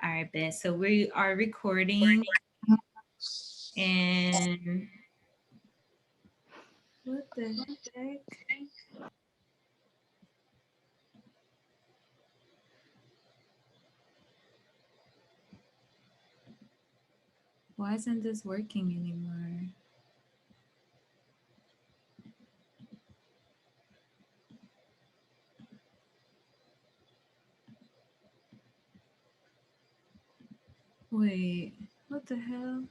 All right, Bet. So we are recording and what the heck? Why isn't this working anymore? Wait, what the hell?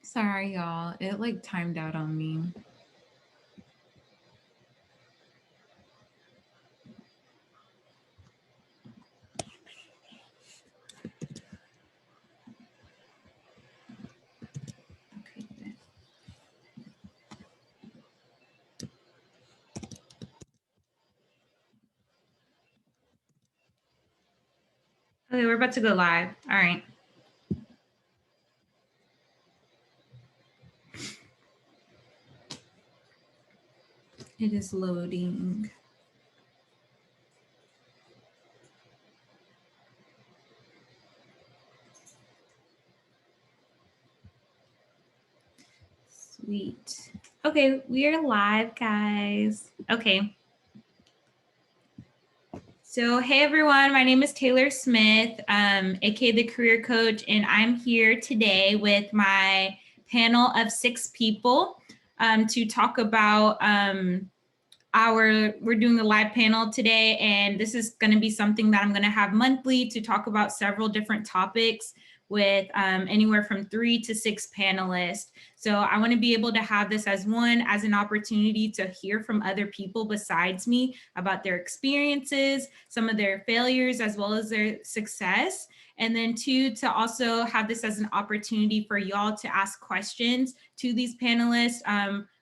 Sorry, y'all. It like timed out on me. Okay, Bet. Okay, we're about to go live. All right. It is loading. Sweet. Okay, we are live, guys. Okay. So, hey everyone, my name is Taylor Smith, aka the Career Coach, and I'm here today with my panel of 6 people to talk about we're doing a live panel today, and this is going to be something that I'm going to have monthly to talk about several different topics with anywhere from 3 to 6 panelists. So I want to be able to have this as an opportunity to hear from other people besides me about their experiences, some of their failures, as well as their success. And then 2, to also have this as an opportunity for y'all to ask questions to these panelists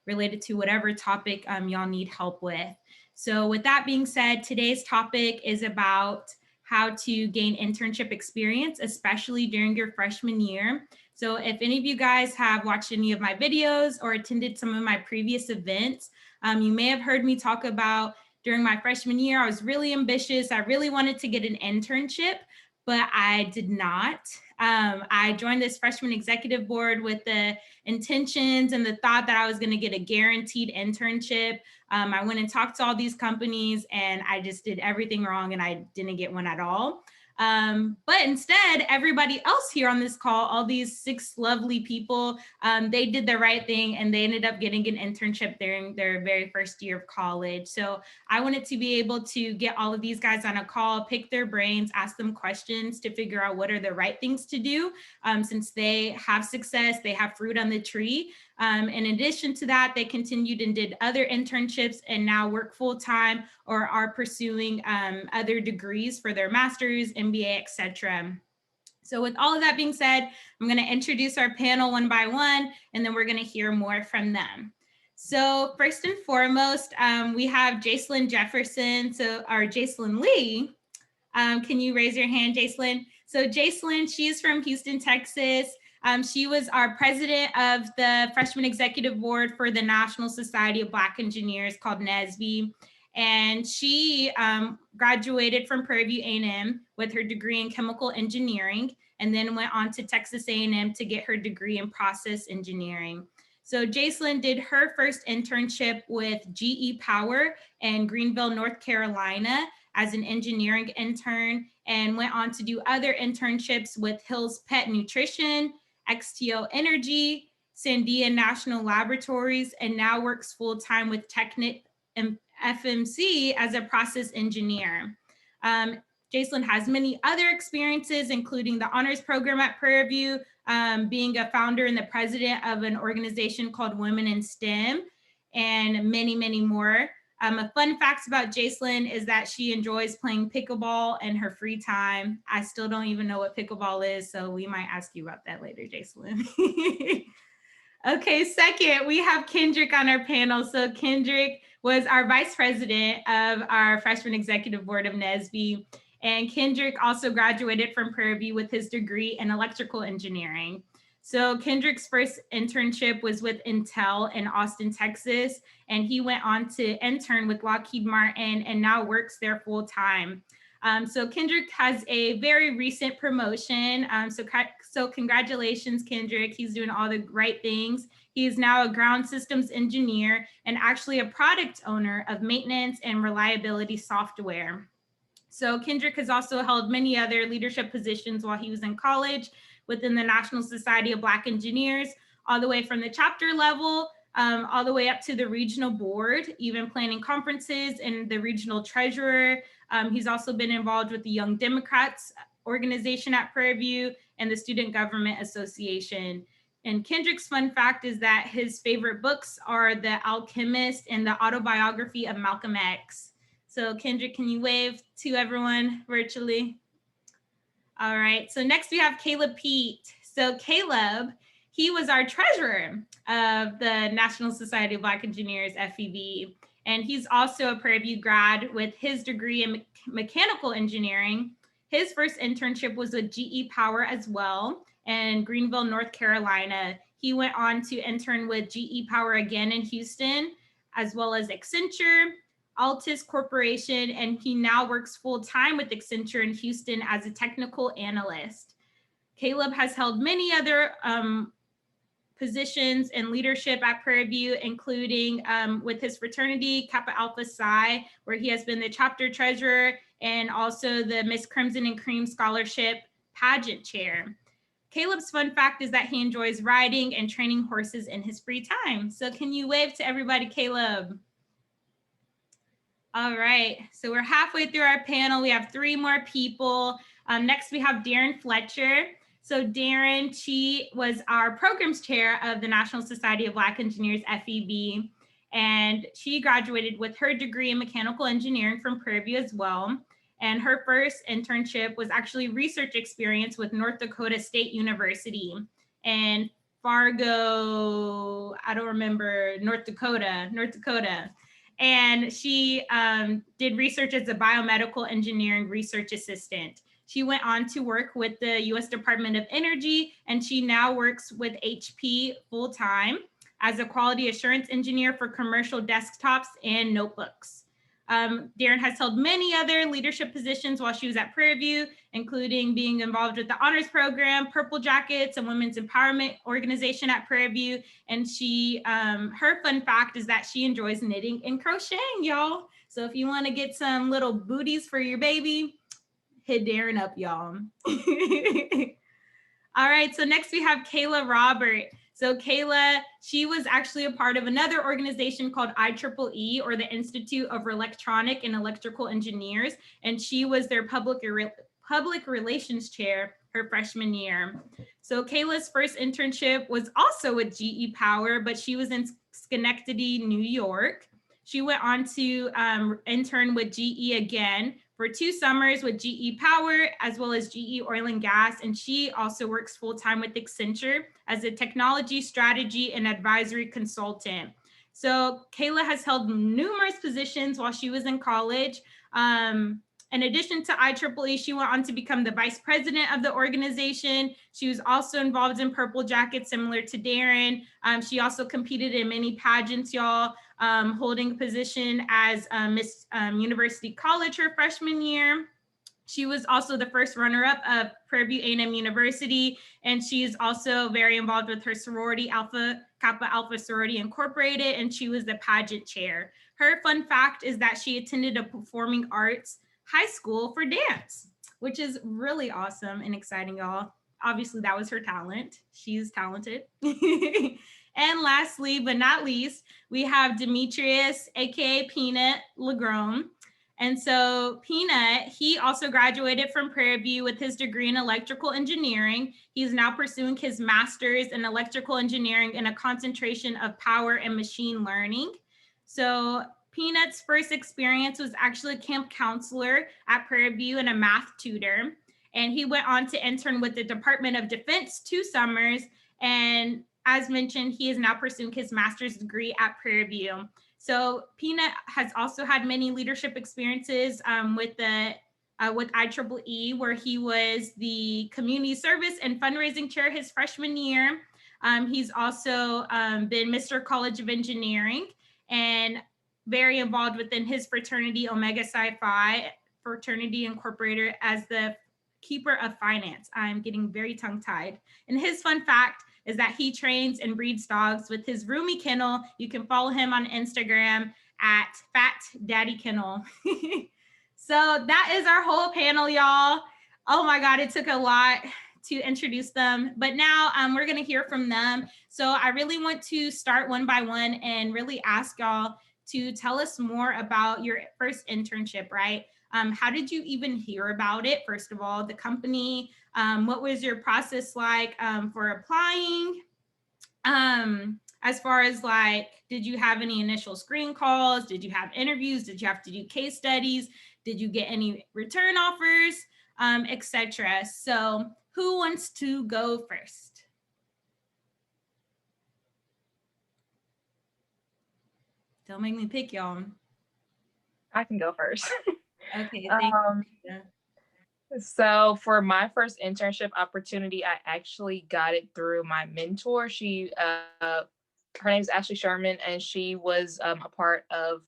related to whatever topic y'all need help with. So with that being said, today's topic is about how to gain internship experience, especially during your freshman year. So if any of you guys have watched any of my videos or attended some of my previous events, you may have heard me talk about during my freshman year, I was really ambitious. I really wanted to get an internship, but I did not. I joined this freshman executive board with the intentions and the thought that I was going to get a guaranteed internship. I went and talked to all these companies and I just did everything wrong and I didn't get one at all. But instead, everybody else here on this call, all these 6 lovely people, they did the right thing and they ended up getting an internship during their very first year of college. So I wanted to be able to get all of these guys on a call, pick their brains, ask them questions to figure out what are the right things to do since they have success, they have fruit on the tree. In addition to that, they continued and did other internships and now work full-time or are pursuing other degrees for their master's, MBA, etc. So with all of that being said, I'm going to introduce our panel one by one, and then we're going to hear more from them. So first and foremost, we have Jacelyn Jefferson, or Jacelyn Lee. Can you raise your hand, Jacelyn? So Jacelyn, she is from Houston, Texas. She was our president of the Freshman Executive Board for the National Society of Black Engineers, called NSBE. And she graduated from Prairie View A&M with her degree in chemical engineering, and then went on to Texas A&M to get her degree in process engineering. So Jacelyn did her first internship with GE Power in Greenville, North Carolina, as an engineering intern, and went on to do other internships with Hill's Pet Nutrition, XTO Energy, Sandia National Laboratories, and now works full-time with Technic FMC as a process engineer. Jacelyn has many other experiences, including the honors program at Prairie View, being a founder and the president of an organization called Women in STEM, and many, many more. A fun fact about Jacelyn is that she enjoys playing pickleball in her free time. I still don't even know what pickleball is, so we might ask you about that later, Jacelyn. Okay, second, we have Kendrick on our panel. So Kendrick was our vice president of our freshman executive board of NSBE, And Kendrick also graduated from Prairie View with his degree in electrical engineering. So Kendrick's first internship was with Intel in Austin, Texas, and he went on to intern with Lockheed Martin and now works there full time. So Kendrick has a very recent promotion. So congratulations, Kendrick. He's doing all the right things. He is now a ground systems engineer and actually a product owner of maintenance and reliability software. So Kendrick has also held many other leadership positions while he was in college within the National Society of Black Engineers, all the way from the chapter level, all the way up to the regional board, even planning conferences and the regional treasurer. He's also been involved with the Young Democrats organization at Prairie View and the Student Government Association. And Kendrick's fun fact is that his favorite books are The Alchemist and the autobiography of Malcolm X. So Kendrick, can you wave to everyone virtually? All right, so next we have Caleb Pete. So Caleb, he was our treasurer of the National Society of Black Engineers, FEB, and he's also a Prairie View grad with his degree in mechanical engineering. His first internship was with GE Power as well in Greenville, North Carolina. He went on to intern with GE Power again in Houston, as well as Accenture, Altus Corporation, and he now works full-time with Accenture in Houston as a technical analyst. Caleb has held many other positions in leadership at Prairie View, including with his fraternity, Kappa Alpha Psi, where he has been the chapter treasurer and also the Miss Crimson and Cream Scholarship pageant chair. Caleb's fun fact is that he enjoys riding and training horses in his free time. So can you wave to everybody, Caleb? All right, so we're halfway through our panel. We have 3 more people. Next, we have Darren Fletcher. So Darren, she was our programs chair of the National Society of Black Engineers, FEB, and she graduated with her degree in mechanical engineering from Prairie View as well. And her first internship was actually research experience with North Dakota State University and Fargo, I don't remember, North Dakota. And she did research as a biomedical engineering research assistant. She went on to work with the US Department of Energy, and she now works with HP full-time as a quality assurance engineer for commercial desktops and notebooks. Darren has held many other leadership positions while she was at Prairie View, including being involved with the honors program, Purple Jackets, and women's empowerment organization at Prairie View. And she, her fun fact is that she enjoys knitting and crocheting, y'all. So if you want to get some little booties for your baby, hit Darren up, y'all. All right, so next we have Kayla Robert. So Kayla, she was actually a part of another organization called IEEE, or the Institute of Electronic and Electrical Engineers, and she was their public relations chair her freshman year. So Kayla's first internship was also with GE Power, but she was in Schenectady, New York. She went on to intern with GE again for 2 summers with GE Power, as well as GE Oil and Gas. And she also works full-time with Accenture as a technology, strategy, and advisory consultant. So Kayla has held numerous positions while she was in college. In addition to IEEE, she went on to become the vice president of the organization. She was also involved in Purple Jackets, similar to Darren. She also competed in many pageants, y'all, holding a position as Miss University College her freshman year. She was also the first runner-up of Prairie View A&M University, and she is also very involved with her sorority, Kappa Alpha Sorority Incorporated, and she was the pageant chair. Her fun fact is that she attended a performing arts high school for dance, which is really awesome and exciting, y'all. Obviously, that was her talent. She's talented. And lastly, but not least, we have Demetrius, aka Peanut Legroam. And so Peanut, he also graduated from Prairie View with his degree in electrical engineering. He's now pursuing his master's in electrical engineering in a concentration of power and machine learning. So Peanut's first experience was actually a camp counselor at Prairie View and a math tutor. And he went on to intern with the Department of Defense 2 summers. And as mentioned, he is now pursuing his master's degree at Prairie View. So Peanut has also had many leadership experiences with the with IEEE, where he was the community service and fundraising chair his freshman year. He's also been Mr. College of Engineering and very involved within his fraternity, Omega Psi Phi Fraternity Incorporated, as the keeper of finance. I'm getting very tongue-tied. And his fun fact is that he trains and breeds dogs with his roomy kennel. You can follow him on Instagram at Fat Daddy Kennel. So that is our whole panel, y'all. Oh my God, it took a lot to introduce them, but now we're gonna hear from them. So I really want to start one by one and really ask y'all to tell us more about your first internship, right? How did you even hear about it? First of all, the company, what was your process like for applying? As far as like, did you have any initial screen calls? Did you have interviews? Did you have to do case studies? Did you get any return offers, etc.? So who wants to go first? Don't make me pick y'all. I can go first. Okay, thank you. So for my first internship opportunity, I actually got it through my mentor. Her name is Ashley Sherman, and she was a part of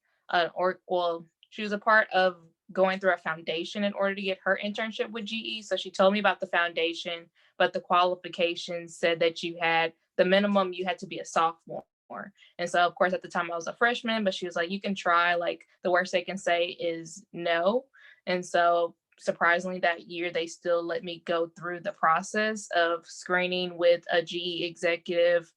she was a part of going through a foundation in order to get her internship with GE. So she told me about the foundation, but the qualifications said that the minimum you had to be a sophomore. And so, of course, at the time I was a freshman, but she was like, you can try, like the worst they can say is no. And so surprisingly that year, they still let me go through the process of screening with a GE executive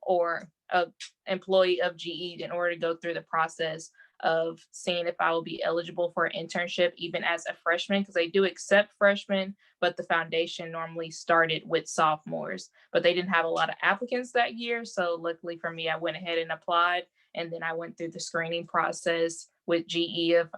or a employee of GE in order to go through the process of seeing if I will be eligible for an internship even as a freshman, because they do accept freshmen, but the foundation normally started with sophomores, but they didn't have a lot of applicants that year. So luckily for me, I went ahead and applied. And then I went through the screening process with GE of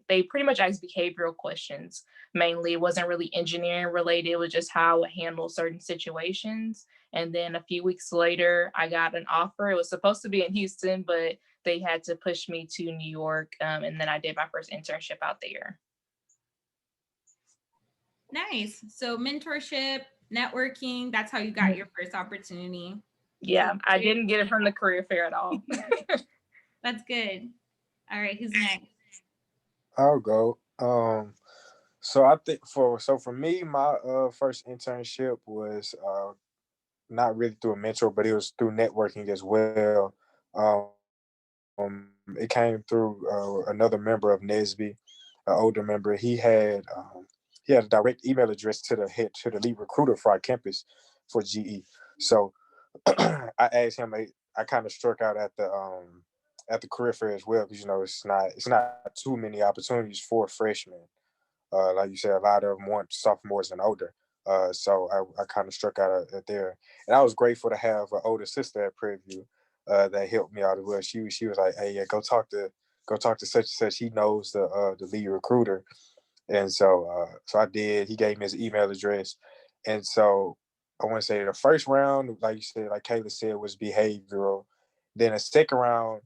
they pretty much asked behavioral questions. Mainly, it wasn't really engineering related. It was just how I would handle certain situations. And then a few weeks later, I got an offer. It was supposed to be in Houston, but they had to push me to New York. And then I did my first internship out there. Nice. So mentorship, networking, that's how you got your first opportunity. Yeah, I didn't get it from the career fair at all. That's good. All right, who's next? I'll go. So I think for me, my first internship was not really through a mentor, but it was through networking as well. It came through another member of NSBE, an older member. He had a direct email address to the lead recruiter for our campus for GE. So I asked him. I kind of struck out at the career fair as well, because it's not too many opportunities for freshmen. Like you said, a lot of them want sophomores and older. So I kind of struck out at there, and I was grateful to have an older sister at Prairie View that helped me out as well. She was like, "Hey, yeah, go talk to such and such. He knows the lead recruiter." And so I did. He gave me his email address, and so I want to say the first round, like you said, like Kayla said, was behavioral. Then a second round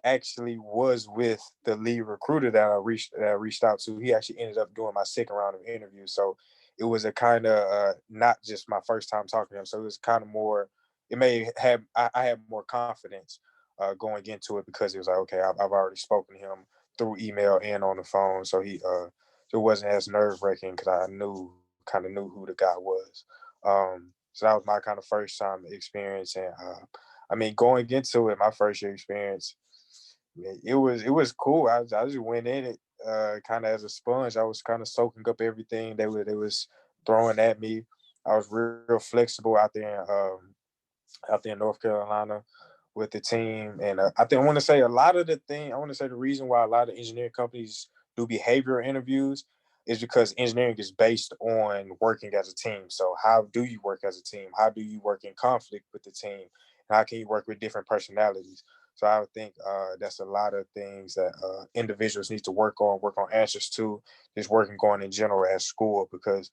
actually was with the lead recruiter that I reached out to. He actually ended up doing my second round of interviews. So it was a kind of not just my first time talking to him. So it was kind of more. It may have I had more confidence going into it, because it was like, okay, I've already spoken to him through email and on the phone. So it wasn't as nerve wracking, because I kind of knew who the guy was. So that was my kind of first time experience, and I mean, going into it, my first year experience, it was cool. I just went in it kind of as a sponge. I was kind of soaking up everything they was throwing at me. I was real flexible out there in North Carolina with the team, and I want to say the reason why a lot of engineering companies do behavioral interviews is because engineering is based on working as a team. So how do you work as a team? How do you work in conflict with the team? How can you work with different personalities? So I would think that's a lot of things that individuals need to work on answers to, just working on in general at school, because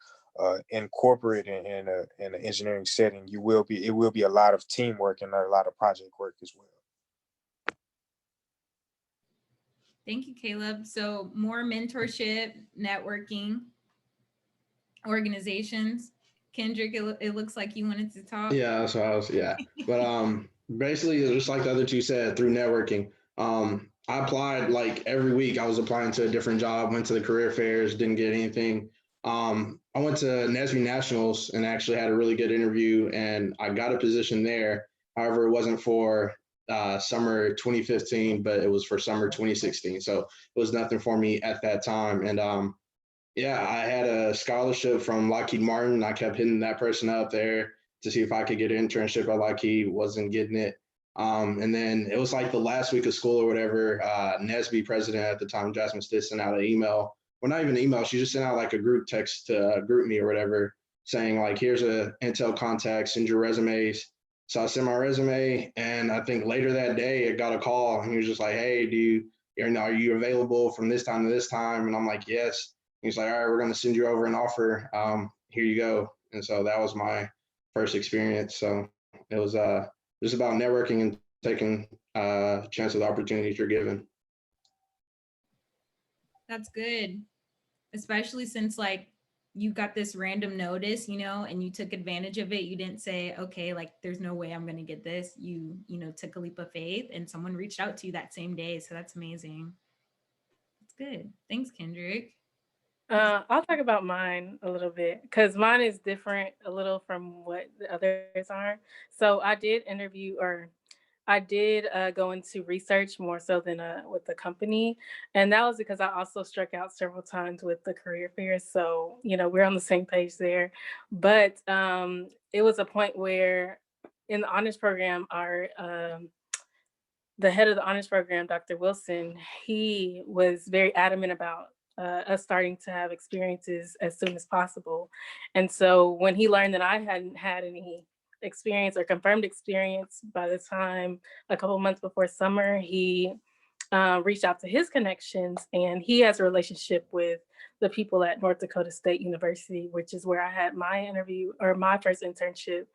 in corporate and in an engineering setting, it will be a lot of teamwork and a lot of project work as well. Thank you, Caleb. So more mentorship, networking, organizations. Kendrick, it looks like you wanted to talk. Yeah, so I was, yeah. But basically just like the other two said, through networking. I applied like every week. I was applying to a different job, went to the career fairs, didn't get anything. I went to NSBE Nationals and actually had a really good interview and I got a position there. However, it wasn't for summer 2015, but it was for summer 2016. So it was nothing for me at that time. And yeah, I had a scholarship from Lockheed Martin. I kept hitting that person up there to see if I could get an internship at Lockheed. Wasn't getting it. And then it was like the last week of school or whatever. NSBE president at the time, Jasmine Stitt, sent out an email. Well, not even an email. She just sent out like a group text to group me or whatever, saying like, "Here's a Intel contact. Send your resumes." So I sent my resume, and I think later that day, I got a call, and he was just like, "Hey, are you available from this time to this time?" And I'm like, "Yes." He's like, "All right, we're going to send you over an offer. Here you go." And so that was my first experience. So it was just about networking and taking chance of the opportunities you're given. That's good, especially since like you got this random notice, and you took advantage of it. You didn't say, okay, like there's no way I'm going to get this. You took a leap of faith and someone reached out to you that same day. So that's amazing. That's good. Thanks, Kendrick. I'll talk about mine a little bit because mine is different a little from what the others are. So I did go into research more so than with the company. And that was because I also struck out several times with the career fairs. So, we're on the same page there. But it was a point where in the honors program, the head of the honors program, Dr. Wilson, he was very adamant about us starting to have experiences as soon as possible. And so when he learned that I hadn't had any experience or confirmed experience by the time a couple months before summer, he reached out to his connections, and he has a relationship with the people at North Dakota State University, which is where I had my interview or my first internship.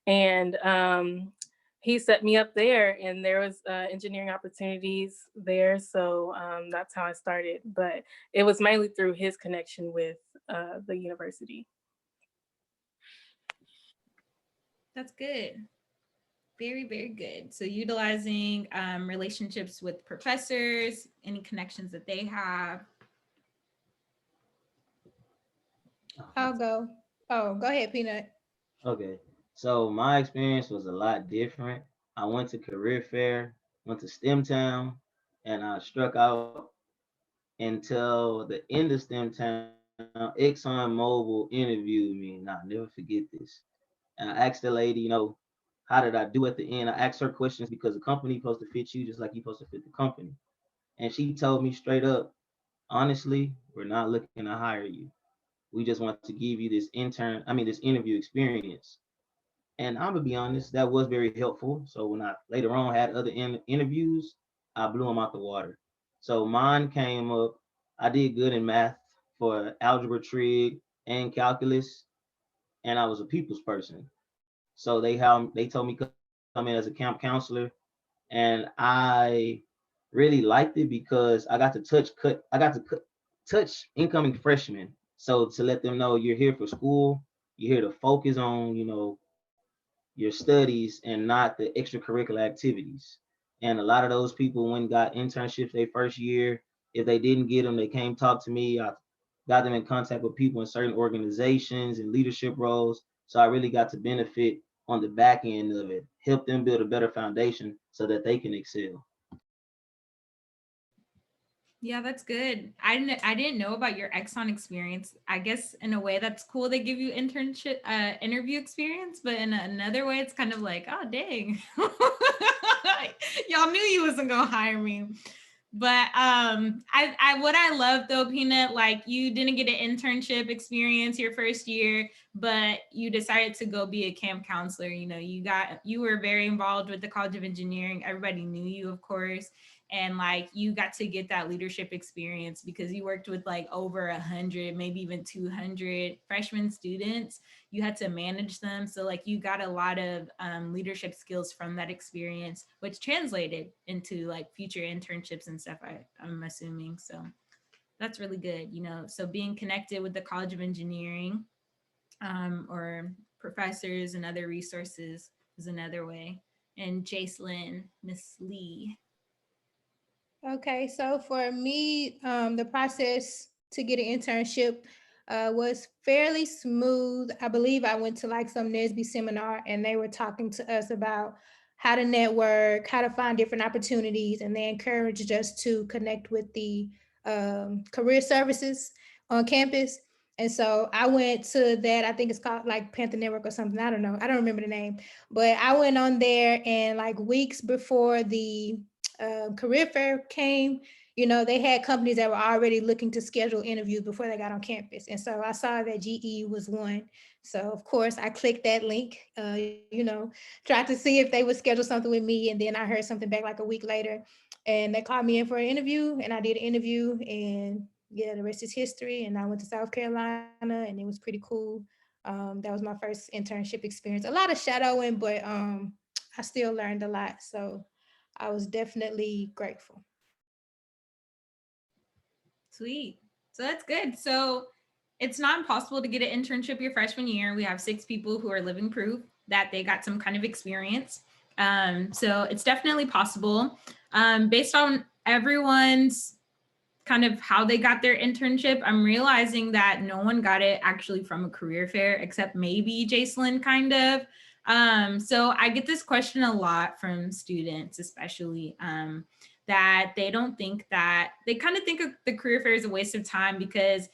And he set me up there, and there was engineering opportunities there. So that's how I started. But it was mainly through his connection with the university. That's good. Very, very good. So utilizing relationships with professors, any connections that they have. I'll go. Oh, go ahead, Peanut. Okay. So my experience was a lot different. I went to career fair, went to STEM Town, and I struck out until the end of STEM Town. Exxon Mobil interviewed me, and I'll never forget this. And I asked the lady, how did I do at the end? I asked her questions because the company supposed to fit you just like you supposed to fit the company. And she told me straight up, honestly, we're not looking to hire you. We just want to give you this this interview experience. And I'm gonna be honest, that was very helpful. So when I later on had other interviews, I blew them out the water. So mine came up. I did good in math for algebra, trig, and calculus, and I was a people's person. So they told me come in as a camp counselor, and I really liked it because I got to touch incoming freshmen. So to let them know you're here for school, you're here to focus on your studies and not the extracurricular activities. And a lot of those people went and got internships their first year. If they didn't get them, they came talk to me. I got them in contact with people in certain organizations and leadership roles. So I really got to benefit on the back end of it, help them build a better foundation so that they can excel. Yeah, that's good. I didn't know about your Exxon experience. I guess in a way that's cool. They give you internship interview experience, but in another way, it's kind of like, oh dang, y'all knew you wasn't gonna hire me. But I what I love though, Peanut, like you didn't get an internship experience your first year, but you decided to go be a camp counselor. You were very involved with the College of Engineering. Everybody knew you, of course. and like you got to get that leadership experience because you worked with like over 100, maybe even 200 freshman students. You had to manage them, so like you got a lot of leadership skills from that experience, which translated into like future internships and stuff, I'm assuming. So that's really good, you know. So being connected with the College of Engineering or professors and other resources is another way. And Jacelyn, Miss Lee. Okay, so for me, the process to get an internship was fairly smooth. I believe I went to like some NSBE seminar and they were talking to us about how to network, how to find different opportunities, and they encouraged us to connect with the career services on campus. And so I went to that, I think it's called like Panther Network or something. I don't know. I don't remember the name, but I went on there and like weeks before the career fair came, you know, they had companies that were already looking to schedule interviews before they got on campus. And so I saw that GE was one. So of course I clicked that link, you know, tried to see if they would schedule something with me. And then I heard something back like a week later and they called me in for an interview and I did an interview and yeah, the rest is history. And I went to South Carolina and it was pretty cool. That was my first internship experience. A lot of shadowing, but I still learned a lot. So I was definitely grateful. Sweet. So that's good. So it's not impossible to get an internship your freshman year. We have 6 people who are living proof that they got some kind of experience. So it's definitely possible. Based on everyone's kind of how they got their internship, I'm realizing that no one got it actually from a career fair, except maybe Jacelyn kind of. So I get this question a lot from students, especially that they don't think that, they kind of think of the career fair as a waste of time because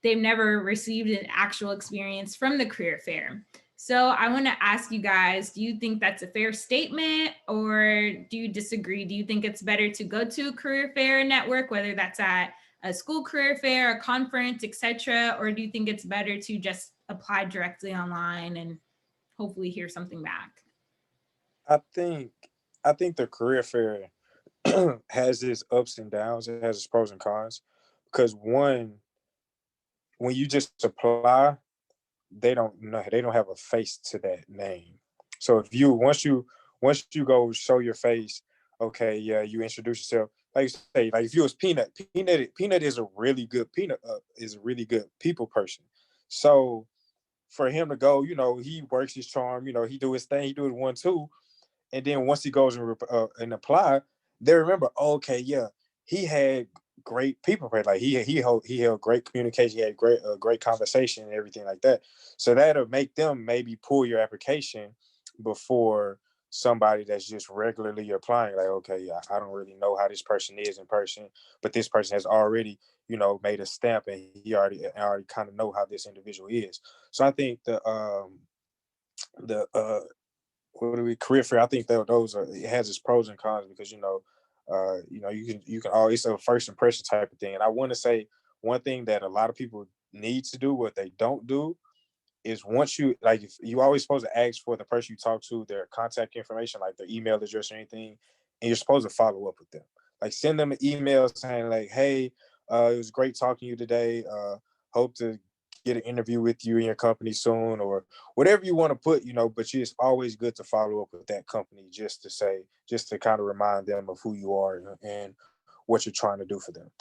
they've never received an actual experience from the career fair. So I want to ask you guys, do you think that's a fair statement or do you disagree? Do you think it's better to go to a career fair network, whether that's at a school career fair, a conference, etc., or do you think it's better to just apply directly online and hopefully hear something back? I think the career fair has its ups and downs. It has its pros and cons because one, when you just apply, they don't know, they don't have a face to that name. So if you once you go show your face, okay, yeah, you introduce yourself. Like you say, like if you was Peanut is a really good is a really good people person. So for him to go, you know, he works his charm, you know, he do his thing, he do it 1-2, and then once he goes and apply, they remember, oh, okay, yeah, he had great people, like he held great communication, he had great conversation and everything like that. So that'll make them maybe pull your application before somebody that's just regularly applying. Like, okay, yeah, I don't really know how this person is in person, but this person has already, you know, made a stamp, and he already kind of know how this individual is. So I think the what do we career fair, I think that those are, it has its pros and cons because you know, you can always, it's a first impression type of thing. And I want to say one thing that a lot of people need to do, what they don't do, is once you, like, if you always supposed to ask for the person you talk to their contact information, like their email address or anything, and you're supposed to follow up with them. Like send them an email saying like, hey, it was great talking to you today. Hope to get an interview with you in your company soon, or whatever you want to put, you know, but it's always good to follow up with that company just to kind of remind them of who you are and what you're trying to do for them.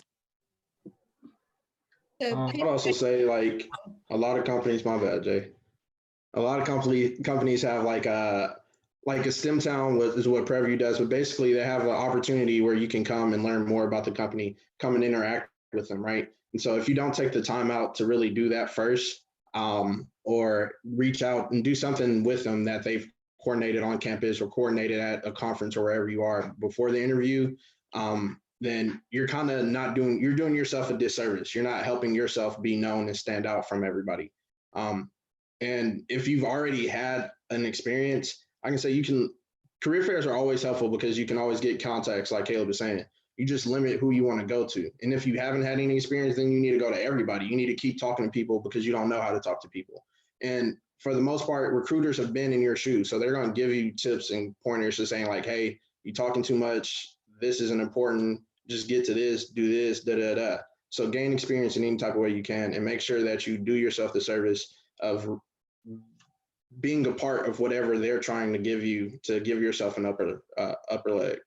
I'd also say like a lot of companies, my bad, Jay. A lot of companies have like a STEM town is what Prairie View does, but basically they have an opportunity where you can come and learn more about the company, come and interact with them, right? And so if you don't take the time out to really do that first, or reach out and do something with them that they've coordinated on campus or coordinated at a conference or wherever you are before the interview, then you're kind of you're doing yourself a disservice. You're not helping yourself be known and stand out from everybody. And if you've already had an experience, I can say career fairs are always helpful because you can always get contacts, like Caleb was saying. You just limit who you want to go to. And if you haven't had any experience, then you need to go to everybody. You need to keep talking to people because you don't know how to talk to people. And for the most part, recruiters have been in your shoes. So they're going to give you tips and pointers to saying like, hey, you're talking too much. this isn't important. Just get to this, do this, da da da. So gain experience in any type of way you can, and make sure that you do yourself the service of being a part of whatever they're trying to give you, to give yourself an upper leg.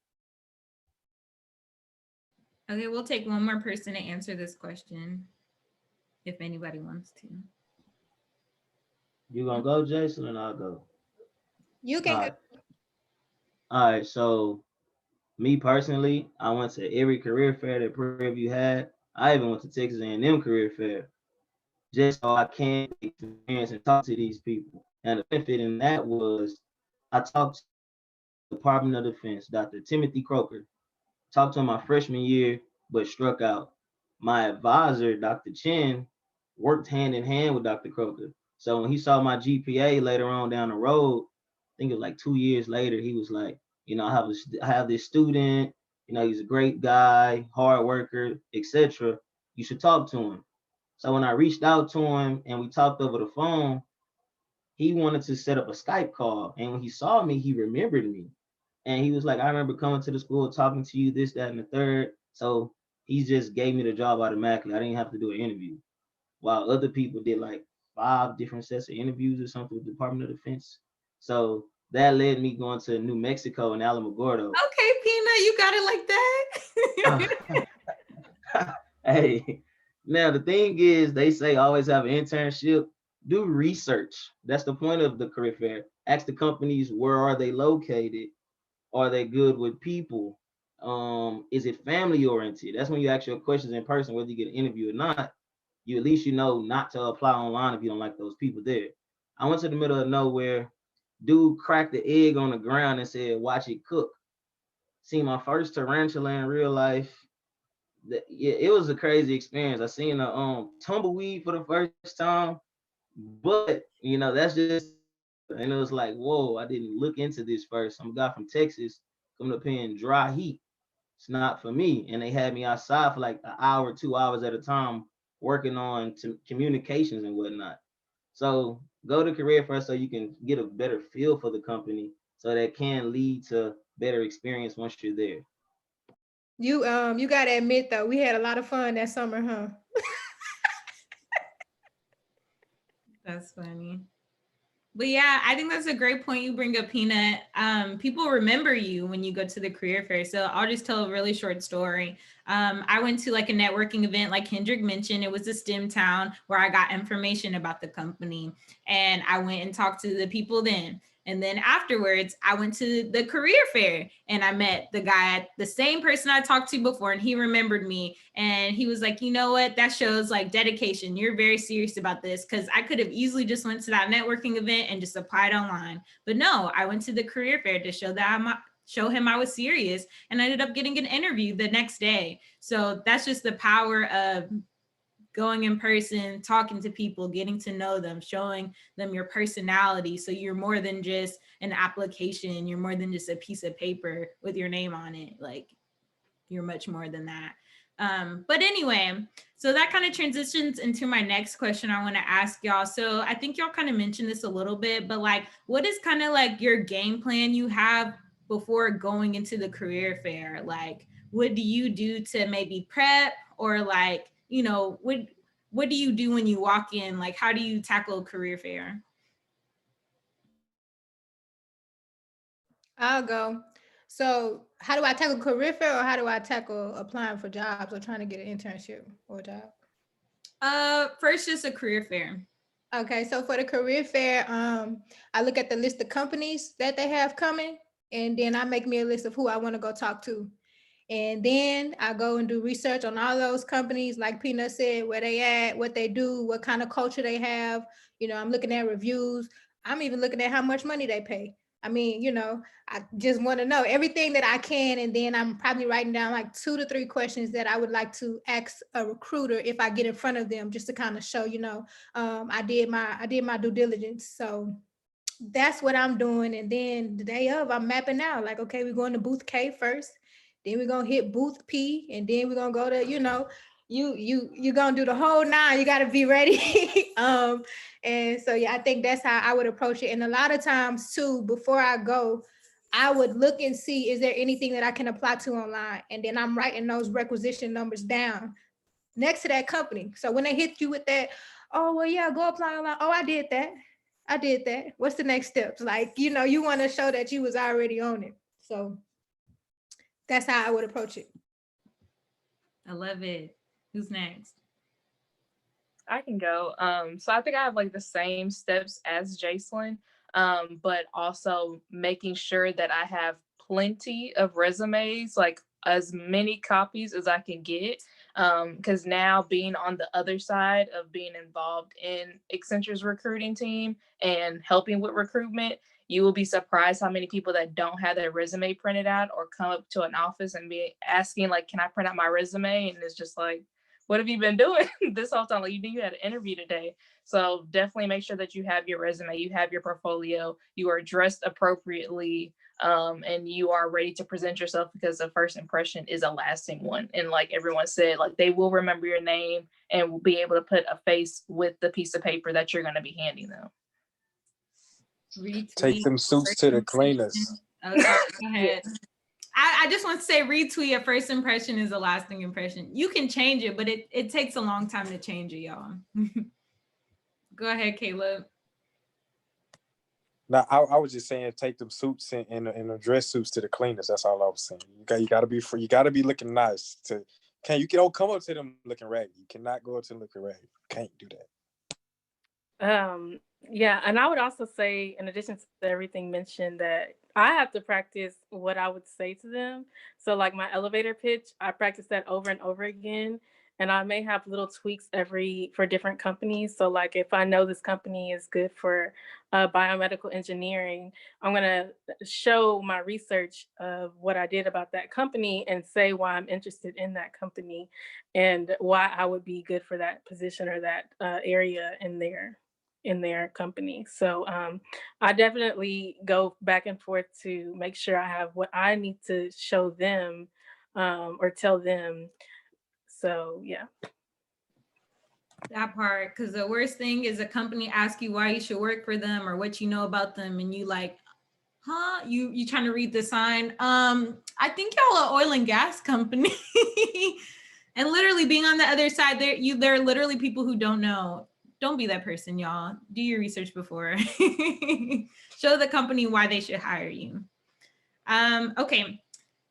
Okay, we'll take one more person to answer this question, if anybody wants to. You gonna go, Jason, and I'll go. You can All right. All right. So me personally, I went to every career fair that Prairie View had. I even went to Texas A&M career fair just so I can experience and talk to these people. And the benefit in that was I talked to the Department of Defense, Dr. Timothy Croker. Talked to him my freshman year, but struck out. My advisor, Dr. Chen, worked hand in hand with Dr. Croker. So when he saw my GPA later on down the road, I think it was like 2 years later, he was like, you know, I have this student, you know, he's a great guy, hard worker, etc. You should talk to him. So when I reached out to him and we talked over the phone, he wanted to set up a Skype call. And when he saw me, he remembered me. And he was like, I remember coming to the school, talking to you, this, that, and the third. So he just gave me the job automatically. I didn't have to do an interview. While other people did like 5 different sets of interviews or something with the Department of Defense. So that led me going to New Mexico and Alamogordo. Okay, Peanut, you got it like that. Hey, now the thing is, they say always have an internship. Do research. That's the point of the career fair. Ask the companies, where are they located? Are they good with people? Is it family oriented? That's when you ask your questions in person, whether you get an interview or not. You at least know not to apply online if you don't like those people there. I went to the middle of nowhere. Dude cracked the egg on the ground and said, "Watch it cook." See my first tarantula in real life. Yeah, it was a crazy experience. I seen a tumbleweed for the first time, but you know that's just, and it was like, whoa, I didn't look into this first. I'm a guy from Texas coming up here in dry heat. It's not for me. And they had me outside for like an hour, 2 hours at a time, working on communications and whatnot. So go to career fair so you can get a better feel for the company, so that can lead to better experience once you're there. you gotta admit though, we had a lot of fun that summer, huh? That's funny. But yeah, I think that's a great point you bring up, Peanut. People remember you when you go to the career fair. So I'll just tell a really short story. I went to like a networking event, like Kendrick mentioned. It was a STEM town where I got information about the company. And I went and talked to the people then. And then afterwards, I went to the career fair and I met the guy, the same person I talked to before, and he remembered me. And he was like, you know what? That shows like dedication. You're very serious about this, because I could have easily just went to that networking event and just applied online. But no, I went to the career fair to show him I was serious, and I ended up getting an interview the next day. So that's just the power of going in person, talking to people, getting to know them, showing them your personality. So you're more than just an application. You're more than just a piece of paper with your name on it. Like, you're much more than that. But anyway, so that kind of transitions into my next question I want to ask y'all. So I think y'all kind of mentioned this a little bit, but like, what is kind of like your game plan you have before going into the career fair? Like, what do you do to maybe prep, or like, you know, what do you do when you walk in? Like, how do you tackle a career fair? I'll go. So how do I tackle career fair, or how do I tackle applying for jobs or trying to get an internship or a job? First, just a career fair. Okay, so for the career fair, I look at the list of companies that they have coming, and then I make me a list of who I want to go talk to. And then I go and do research on all those companies, like Peanut said, where they at, what they do, what kind of culture they have. You know, I'm looking at reviews. I'm even looking at how much money they pay. I mean, you know, I just want to know everything that I can. And then I'm probably writing down like 2 to 3 questions that I would like to ask a recruiter if I get in front of them, just to kind of show, you know, I did my due diligence. So that's what I'm doing. And then the day of, I'm mapping out like, okay, we're going to booth K first. Then we're gonna hit booth P, and then we're gonna go to, you know, you're gonna do the whole 9. You gotta be ready. And so yeah, I think that's how I would approach it. And a lot of times too, before I go, I would look and see, is there anything that I can apply to online? And then I'm writing those requisition numbers down next to that company. So when they hit you with that, oh, well, yeah, go apply online. Oh, I did that. I did that. What's the next steps? Like, you know, you want to show that you was already on it. So that's how I would approach it. I love it. Who's next? I can go. So I think I have like the same steps as Jacelyn, but also making sure that I have plenty of resumes, like as many copies as I can get. Because now being on the other side of being involved in Accenture's recruiting team and helping with recruitment, you will be surprised how many people that don't have their resume printed out or come up to an office and be asking, like, can I print out my resume? And it's just like, what have you been doing this whole time? Like, you knew you had an interview today. So definitely make sure that you have your resume, you have your portfolio, you are dressed appropriately, and you are ready to present yourself, because the first impression is a lasting one. And like everyone said, like they will remember your name and will be able to put a face with the piece of paper that you're going to be handing them. Take them suits to the cleaners. Oh, sorry, go ahead. I just want to say retweet, a first impression is a lasting impression. You can change it, but it takes a long time to change it, y'all. Go ahead, Caleb. No, I was just saying, take them suits and the dress suits to the cleaners. That's all I was saying. You got to be free. You got to be looking nice. You don't come up to them looking raggedy. You cannot go up to them looking raggedy. You can't do that. Yeah, and I would also say, in addition to everything mentioned, that I have to practice what I would say to them. So like my elevator pitch, I practice that over and over again. And I may have little tweaks for different companies. So like if I know this company is good for biomedical engineering, I'm gonna show my research of what I did about that company and say why I'm interested in that company and why I would be good for that position or that area in their company. So I definitely go back and forth to make sure I have what I need to show them or tell them. So yeah. That part, because the worst thing is a company asks you why you should work for them or what you know about them, and you like, huh? You trying to read the sign? I think y'all are oil and gas company. And literally being on the other side, there are literally people who don't know. Don't be that person, y'all. Do your research before. Show the company why they should hire you. Okay,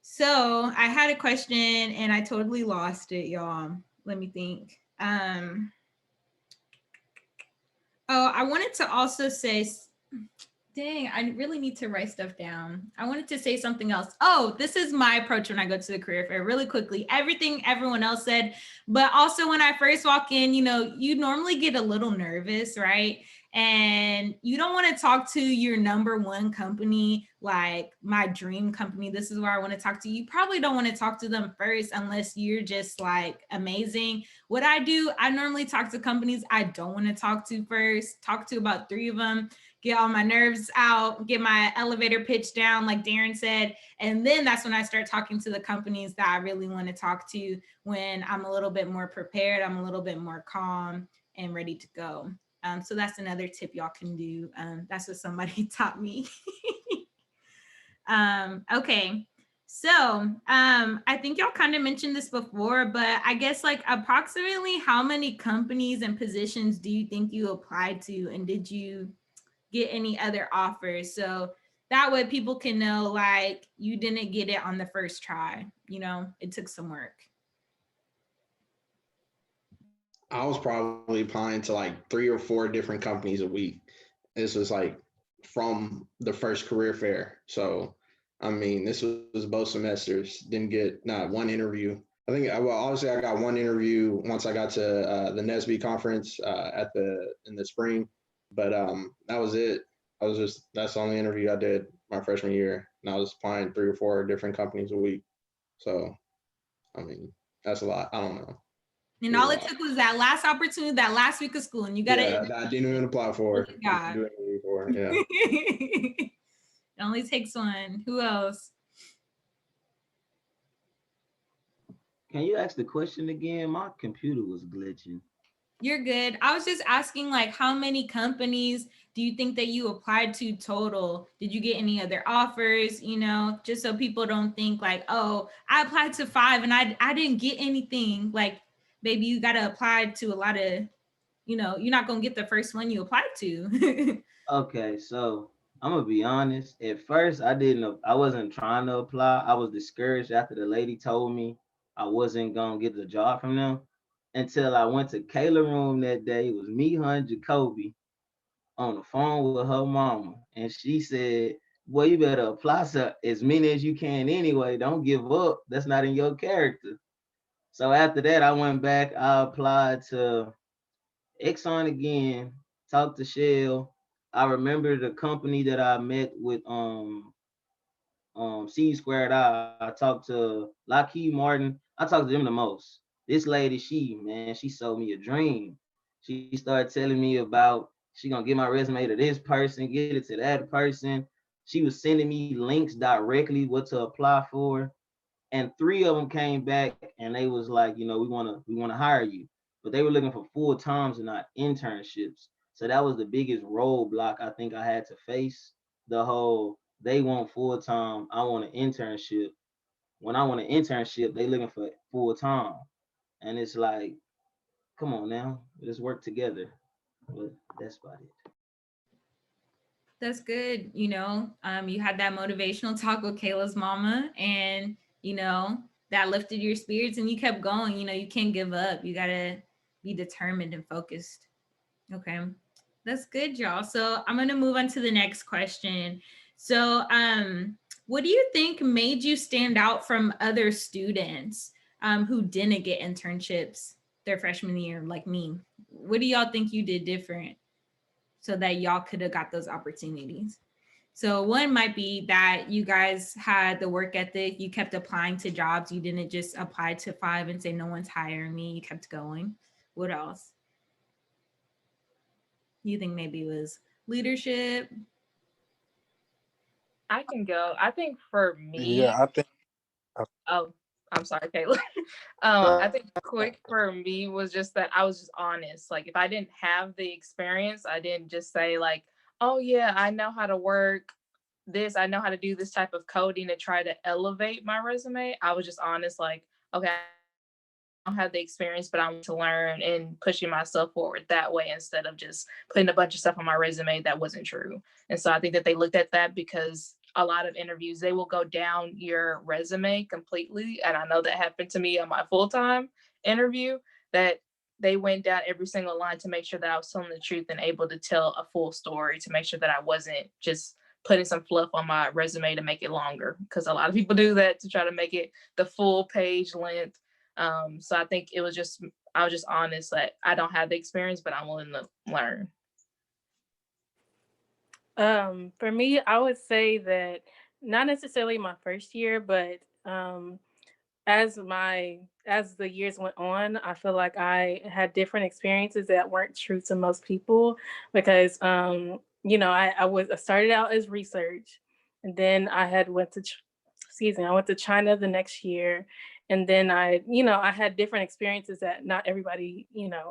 so I had a question and I totally lost it, y'all. Let me think. Oh, I wanted to also say, dang, I really need to write stuff down. I wanted to say something else. Oh, this is my approach when I go to the career fair, really quickly. Everything everyone else said, but also when I first walk in, you know, you normally get a little nervous, right? And you don't want to talk to your number one company, like my dream company. This is where I want to talk to you. You probably don't want to talk to them first unless you're just like amazing. What I do, I normally talk to companies I don't want to talk to first, talk to about 3 of them, get all my nerves out, get my elevator pitch down, like Darren said. And then that's when I start talking to the companies that I really want to talk to, when I'm a little bit more prepared, I'm a little bit more calm and ready to go. So that's another tip y'all can do. That's what somebody taught me. Okay. So I think y'all kind of mentioned this before, but I guess like approximately how many companies and positions do you think you applied to, and did you get any other offers? So that way people can know like you didn't get it on the first try, you know, it took some work. I was probably applying to like 3 or 4 different companies a week. This was like from the first career fair. So, I mean, this was both semesters. Didn't get not one interview. I think, well, obviously I got one interview once I got to the NSBE conference in the spring, but that was it. That's the only interview I did my freshman year, and I was applying 3 or 4 different companies a week. So, I mean, that's a lot. I don't know. And all it took was that last opportunity, that last week of school, and you got it. Yeah, that I didn't even apply for. God. Yeah. It only takes one. Who else? Can you ask the question again? My computer was glitching. You're good. I was just asking like how many companies do you think that you applied to total? Did you get any other offers, you know, just so people don't think like, oh, I applied to 5 and I didn't get anything. Like, baby, you got to apply to a lot of, you know, you're not going to get the first one you applied to. Okay, so I'm gonna be honest. At first, I wasn't trying to apply. I was discouraged after the lady told me I wasn't gonna get the job from them until I went to Kayla room that day. It was me, her, and Jacoby on the phone with her mama, and she said, "Boy, you better apply as many as you can anyway. Don't give up. That's not in your character." So after that, I went back. I applied to Exxon again, talked to Shell. I remember the company that I met with C Squared. I talked to Lockheed Martin. I talked to them the most. This lady, she sold me a dream. She started telling me about she gonna get my resume to this person, get it to that person. She was sending me links directly what to apply for, and 3 of them came back and they was like, you know, we wanna hire you, but they were looking for full times and not internships. So that was the biggest roadblock I think I had to face. The whole they want full time, I want an internship. When I want an internship, they looking for full time, and it's like, come on now, let's work together. But that's about it. That's good. You know, you had that motivational talk with Kayla's mama, and you know that lifted your spirits, and you kept going. You know, you can't give up. You gotta be determined and focused. Okay, that's good, y'all. So I'm gonna move on to the next question. So, what do you think made you stand out from other students who didn't get internships their freshman year, like me? What do y'all think you did different so that y'all could have got those opportunities? So one might be that you guys had the work ethic, you kept applying to jobs, you didn't just apply to 5 and say no one's hiring me, you kept going. What else? You think maybe it was leadership? I can go. I think for me, Yeah, I think. oh, I'm sorry, Kayla. I think quick for me was just that I was just honest. Like if I didn't have the experience, I didn't just say like, oh yeah, I know how to work this, I know how to do this type of coding to try to elevate my resume. I was just honest, like, okay, don't have the experience, but I want to learn and pushing myself forward that way instead of just putting a bunch of stuff on my resume that wasn't true. And so I think that they looked at that because a lot of interviews, they will go down your resume completely. And I know that happened to me on my full-time interview, that they went down every single line to make sure that I was telling the truth and able to tell a full story, to make sure that I wasn't just putting some fluff on my resume to make it longer. Because a lot of people do that to try to make it the full page length. So I think I was just honest that I don't have the experience, but I'm willing to learn. For me, I would say that not necessarily my first year, but as the years went on, I feel like I had different experiences that weren't true to most people because I started out as research, and then I had went to I went to China the next year, and then I had different experiences that not everybody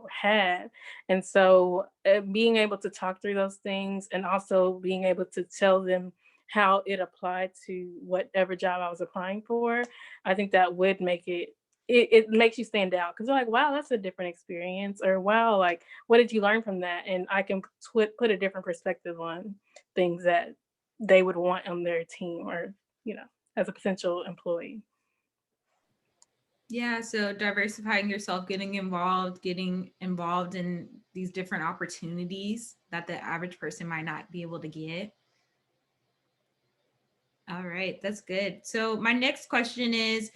had, and so being able to talk through those things and also being able to tell them how it applied to whatever job I was applying for, I think that would make it makes you stand out because you're like, wow, that's a different experience, or wow, like what did you learn from that? And I can put a different perspective on things that they would want on their team, or as a potential employee. Yeah, so diversifying yourself, getting involved in these different opportunities that the average person might not be able to get. All right, that's good. So my next question is,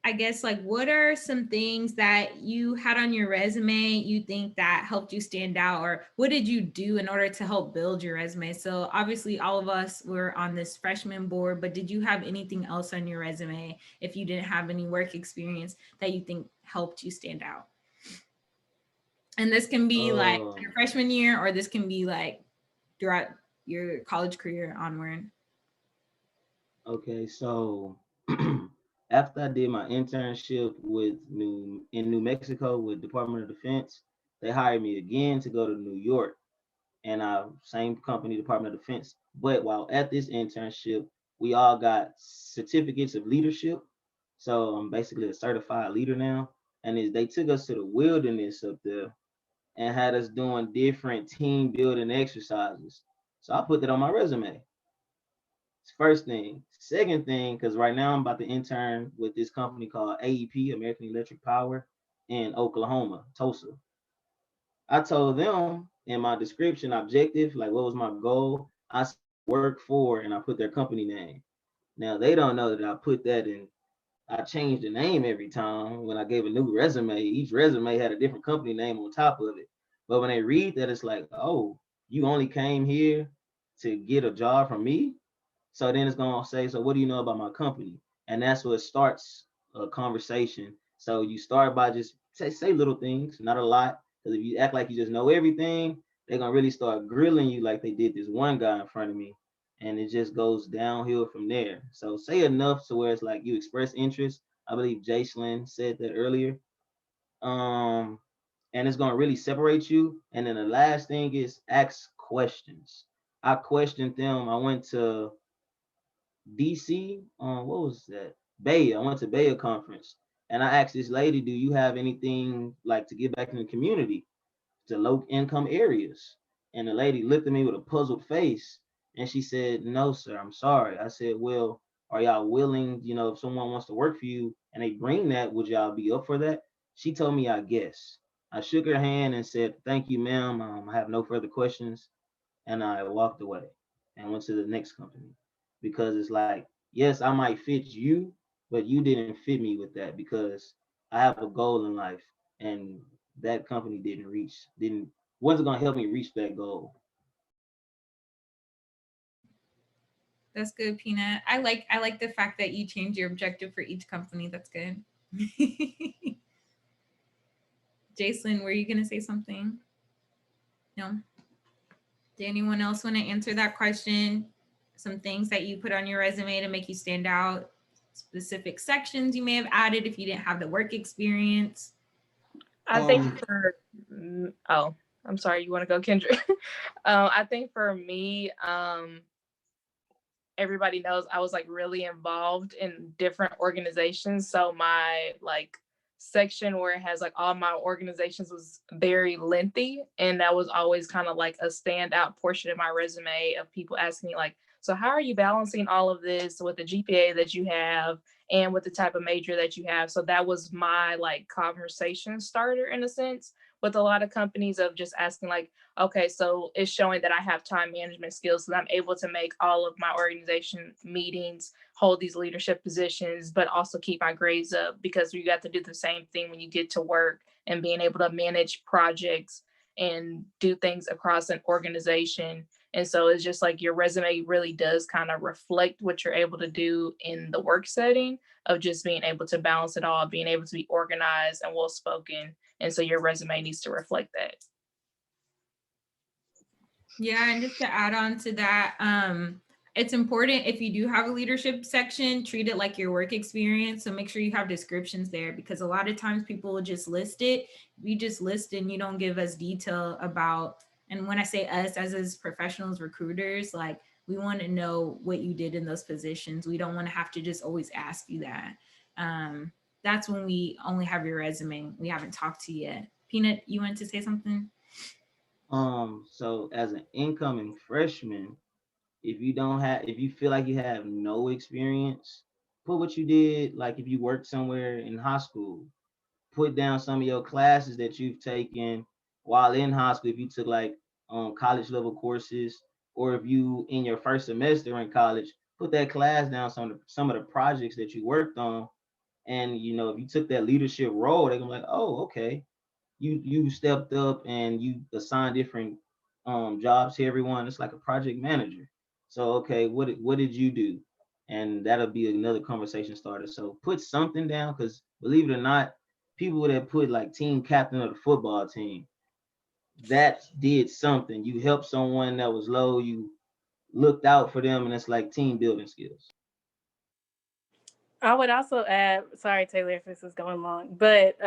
I guess, like, what are some things that you had on your resume you think that helped you stand out, or what did you do in order to help build your resume? So obviously all of us were on this freshman board, but did you have anything else on your resume if you didn't have any work experience that you think helped you stand out? And this can be like your freshman year, or this can be like throughout your college career onward. Okay, so after I did my internship in New Mexico with Department of Defense, they hired me again to go to New York. and our same company, Department of Defense. But while at this internship, we all got certificates of leadership. So I'm basically a certified leader now. And they took us to the wilderness up there and had us doing different team building exercises. So I put that on my resume. First thing. Second thing, because right now I'm about to intern with this company called AEP, American Electric Power, in Oklahoma, Tulsa. I told them in my description objective, like what was my goal. I work for, and I put their company name. Now they don't know that I put that in. I changed the name every time when I gave a new resume. Each resume had a different company name on top of it. But when they read that, it's like, oh, you only came here to get a job from me. So then it's gonna say, so what do you know about my company? And that's what starts a conversation. So you start by just say little things, not a lot. Because if you act like you just know everything, they're gonna really start grilling you like they did this one guy in front of me. And it just goes downhill from there. So say enough to where it's like you express interest. I believe Jayslyn said that earlier. Um, and it's gonna really separate you. And then the last thing is ask questions. I questioned them. I went to DC. What was that? Bay. I went to Bay conference, and I asked this lady, "Do you have anything like to give back in the community to low income areas?" And the lady looked at me with a puzzled face, and she said, "No, sir. I'm sorry." I said, "Well, are y'all willing? You know, if someone wants to work for you and they bring that, would y'all be up for that?" She told me, "I guess." I shook her hand and said, "Thank you, ma'am. I have no further questions." And I walked away and went to the next company because it's like, yes, I might fit you, but you didn't fit me with that because I have a goal in life, and that company didn't wasn't gonna help me reach that goal. That's good, Peanut. I like the fact that you change your objective for each company. That's good. Jason, were you gonna say something? No. Did anyone else want to answer that question? Some things that you put on your resume to make you stand out, specific sections you may have added if you didn't have the work experience. I think for oh, I'm sorry, you want to go, Kendra? I think for me, everybody knows I was like really involved in different organizations. So my like section where it has like all my organizations was very lengthy. And that was always kind of like a standout portion of my resume of people asking me like, so how are you balancing all of this with the GPA that you have and with the type of major that you have? So that was my like conversation starter in a sense with a lot of companies of just asking like, okay, so it's showing that I have time management skills, so that I'm able to make all of my organization meetings, hold these leadership positions, but also keep my grades up because you got to do the same thing when you get to work and being able to manage projects and do things across an organization. And so it's just like your resume really does kind of reflect what you're able to do in the work setting of just being able to balance it all, being able to be organized and well spoken. And so your resume needs to reflect that. Yeah, and just to add on to that, it's important if you do have a leadership section, treat it like your work experience. So make sure you have descriptions there because a lot of times people will just list it. You just list and you don't give us detail about, and when I say us as professionals, recruiters, like we want to know what you did in those positions. We don't want to have to just always ask you that. That's when we only have your resume. We haven't talked to you yet. Peanut, you wanted to say something? So as an incoming freshman, if you feel like you have no experience, put what you did, like if you worked somewhere in high school, put down some of your classes that you've taken while in high school, if you took like college level courses, or if you in your first semester in college, put that class down, some of the projects that you worked on. And you know, if you took that leadership role, they're gonna be like, oh, okay, you stepped up and you assigned different jobs to everyone. It's like a project manager. So okay, what did you do? And that'll be another conversation starter. So put something down because believe it or not, people that put like team captain of the football team, that did something. You helped someone that was low, you looked out for them, and it's like team building skills. I would also add, sorry, Taylor, if this is going long, but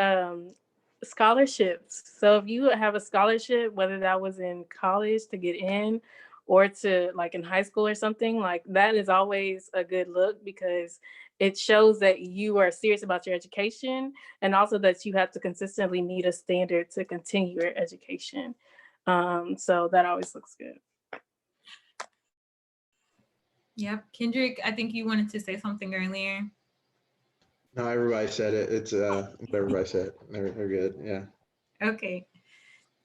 Scholarships. So if you have a scholarship, whether that was in college to get in or to like in high school or something, like that is always a good look because it shows that you are serious about your education and also that you have to consistently meet a standard to continue your education. So that always looks good. Yep. Kendrick, I think you wanted to say something earlier. No, everybody said it. It's what everybody said. They're good. Yeah. Okay.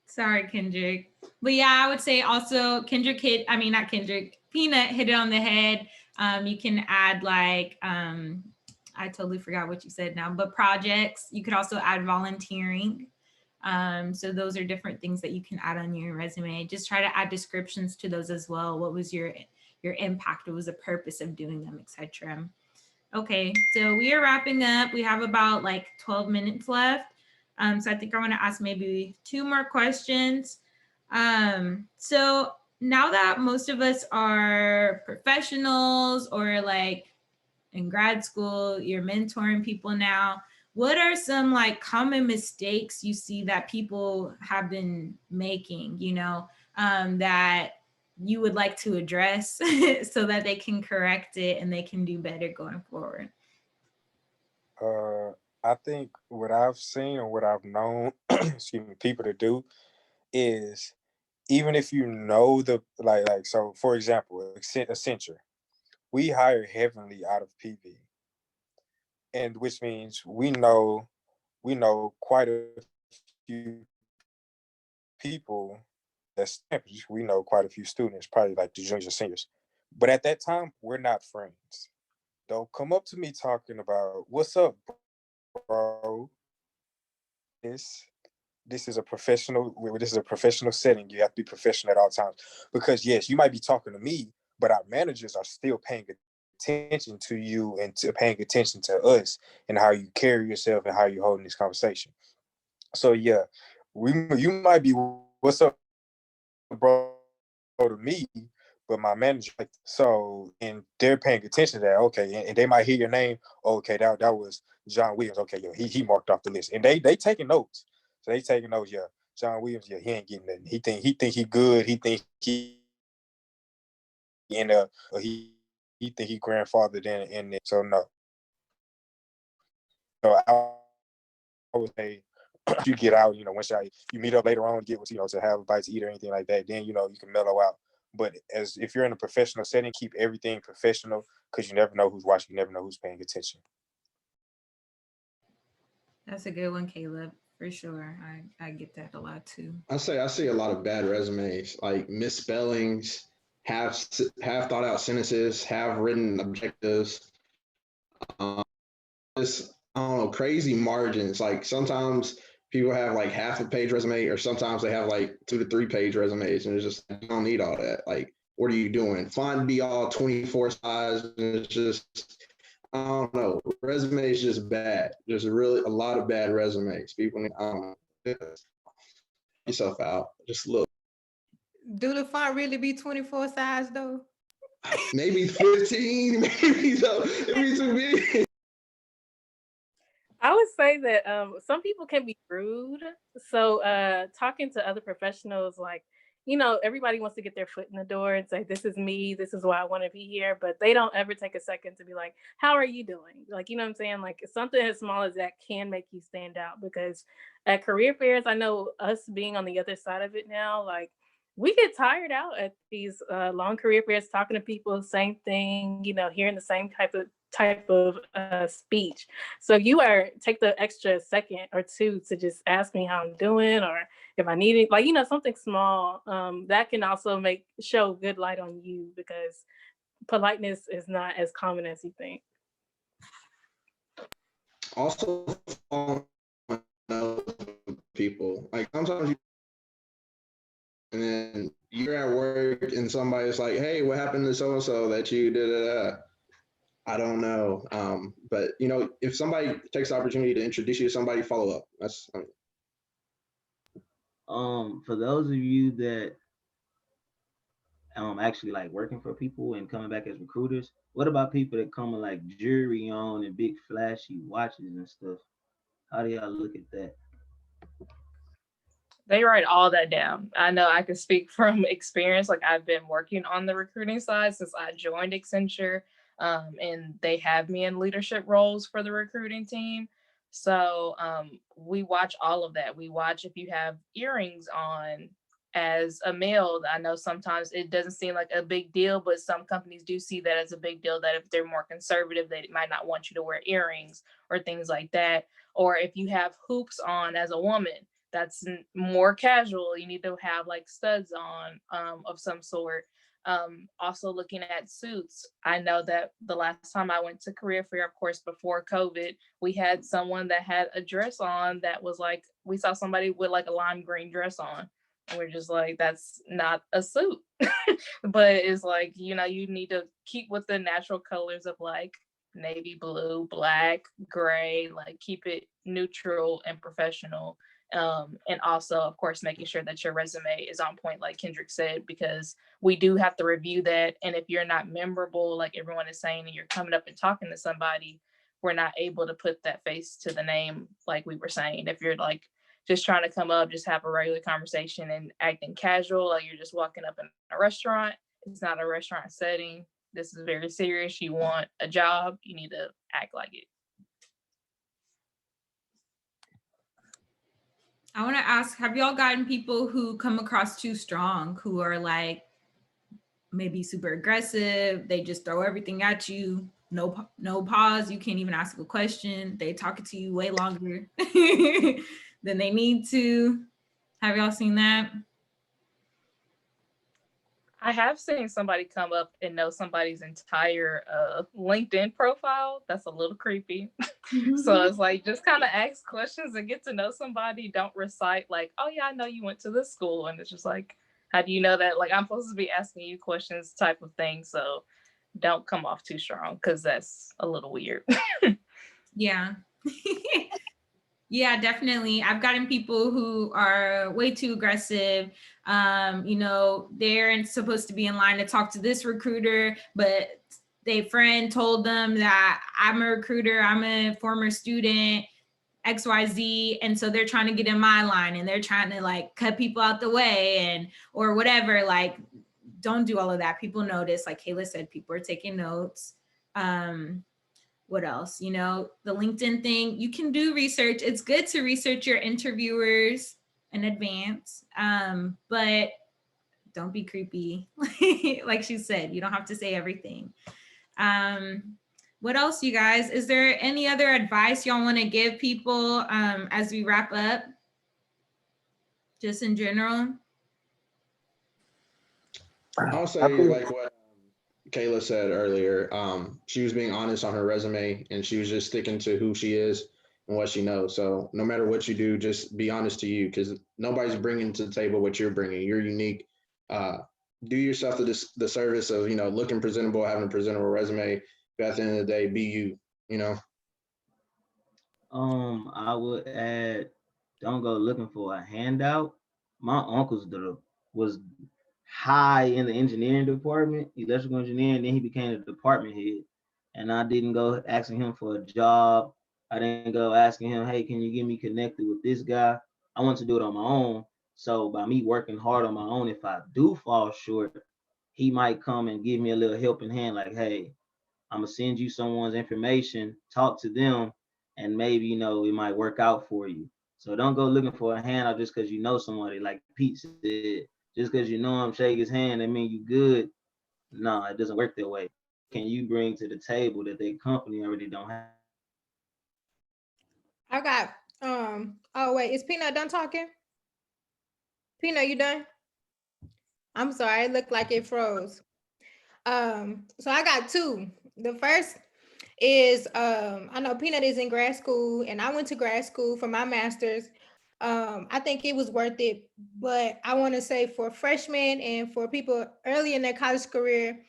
Sorry, Kendrick. But yeah, I would say also Kendrick not Kendrick, Peanut hit it on the head. You can add like, I totally forgot what you said now, but projects. You could also add volunteering. So those are different things that you can add on your resume. Just try to add descriptions to those as well. What was your impact? What was the purpose of doing them, etc. Okay, so we are wrapping up. We have about like 12 minutes left. So I think I want to ask maybe 2 more questions. So now that most of us are professionals or like in grad school, you're mentoring people now, what are some like common mistakes you see that people have been making, that you would like to address so that they can correct it and they can do better going forward? I think what I've seen or what I've known, excuse me, people to do is even if you know the like so for example, Accenture, we hire heavily out of PV, and which means we know quite a few people that's we know quite a few students, probably like the juniors and seniors. But at that time, we're not friends. Don't come up to me talking about what's up, bro. This this is a professional setting. You have to be professional at all times. Because yes, you might be talking to me, but our managers are still paying attention to you and to paying attention to us and how you carry yourself and how you're holding this conversation. So yeah, you might be what's up, bro, to me, but my manager, like, so, and they're paying attention to that. Okay, and they might hear your name. Okay, that was John Williams. Okay, yeah, he marked off the list, and they taking notes. So they taking notes. Yeah, John Williams. Yeah, he ain't getting nothing. He think he good. He think he in he think he grandfathered in there. So no. So I would say you get out, once you meet up later on, get what to have a bite to eat or anything like that, then you can mellow out. But as if you're in a professional setting, keep everything professional because you never know who's watching, you never know who's paying attention. That's a good one, Caleb, for sure. I get that a lot too. I see a lot of bad resumes, like misspellings, have thought out sentences, have written objectives. Just, I don't know, crazy margins. Like sometimes people have like half a page resume, or sometimes they have like 2 to 3 page resumes, and it's just you don't need all that. Like, what are you doing? Font be all 24 size, and it's just I don't know. Resume is just bad. There's really a lot of bad resumes. People need, I don't know, yourself out. Just look. Do the font really be 24 size though? Maybe 15, maybe so. Maybe too big. I would say that some people can be rude. So talking to other professionals, like, everybody wants to get their foot in the door and say, this is me, this is why I want to be here. But they don't ever take a second to be like, how are you doing? Like, you know what I'm saying? Like something as small as that can make you stand out, because at career fairs, I know us being on the other side of it now, like we get tired out at these long career fairs, talking to people, same thing, hearing the same type of speech. So you take the extra second or two to just ask me how I'm doing, or if I need it, like, something small, that can also show good light on you, because politeness is not as common as you think. Also, people, like sometimes and then you're at work and somebody's like, hey, what happened to so and so that you did? I don't know. But if somebody takes the opportunity to introduce you to somebody, follow up. That's For those of you that actually like working for people and coming back as recruiters, what about people that come with like jewelry on and big flashy watches and stuff? How do y'all look at that? They write all that down. I know I can speak from experience. Like I've been working on the recruiting side since I joined Accenture, and they have me in leadership roles for the recruiting team. So we watch all of that. We watch if you have earrings on as a male. I know sometimes it doesn't seem like a big deal, but some companies do see that as a big deal, that if they're more conservative, they might not want you to wear earrings or things like that. Or if you have hoops on as a woman, that's more casual. You need to have like studs on of some sort. Also looking at suits. I know that the last time I went to career fair, of course, before COVID, we had someone that had a dress on that was like, we saw somebody with like a lime green dress on. And we're just like, that's not a suit. But it's like, you know, you need to keep with the natural colors of like navy blue, black, gray, like keep it neutral and professional. And also, of course, making sure that your resume is on point, like Kendrick said, because we do have to review that. And if you're not memorable, like everyone is saying, and you're coming up and talking to somebody, we're not able to put that face to the name, like we were saying. If you're like just trying to come up, just have a regular conversation and acting casual, like you're just walking up in a restaurant, it's not a restaurant setting. This is very serious. You want a job, you need to act like it. I want to ask, have y'all gotten people who come across too strong, who are like maybe super aggressive, they just throw everything at you, no pause, you can't even ask a question, they talking to you way longer than they need to? Have y'all seen that? I have seen somebody come up and know somebody's entire LinkedIn profile. That's a little creepy. So it's like, just kind of ask questions and get to know somebody. Don't recite like, oh yeah, I know you went to this school. And it's just like, how do you know that? Like, I'm supposed to be asking you questions type of thing. So don't come off too strong, because that's a little weird. Yeah. Yeah, definitely. I've gotten people who are way too aggressive. You know, they're supposed to be in line to talk to this recruiter, but their friend told them that I'm a recruiter, I'm a former student, XYZ. And so they're trying to get in my line and they're trying to like cut people out the way and or whatever. Like, don't do all of that. People notice, like Kayla said, people are taking notes. What else? You know, the LinkedIn thing, you can do research. It's good to research your interviewers in advance, but don't be creepy. Like she said, you don't have to say everything. What else, you guys? Is there any other advice y'all want to give people as we wrap up? Just in general? I'll say like what Kayla said earlier. She was being honest on her resume and she was just sticking to who she is and what she knows. So no matter what you do, just be honest to you, because nobody's bringing to the table what you're bringing. You're unique. Do yourself the service of, you know, looking presentable, having a presentable resume. But at the end of the day, be you, you know. I would add, don't go looking for a handout. My uncle's was high in the engineering department, electrical engineering, then he became a department head. And I didn't go asking him for a job. I didn't go asking him, hey, can you get me connected with this guy? I want to do it on my own. So by me working hard on my own, if I do fall short, he might come and give me a little helping hand, like, hey, I'm gonna send you someone's information, talk to them, and maybe, you know, it might work out for you. So don't go looking for a handout just because you know somebody, like Pete said. Just because you know him, shake his hand, that mean you good. No, it doesn't work that way. Can you bring to the table that their company already don't have? I got oh wait, is Peanut done talking? Peanut, you done? I'm sorry, it looked like it froze. So I got two. The first is I know Peanut is in grad school and I went to grad school for my master's. I think it was worth it, but I want to say for freshmen and for people early in their college career,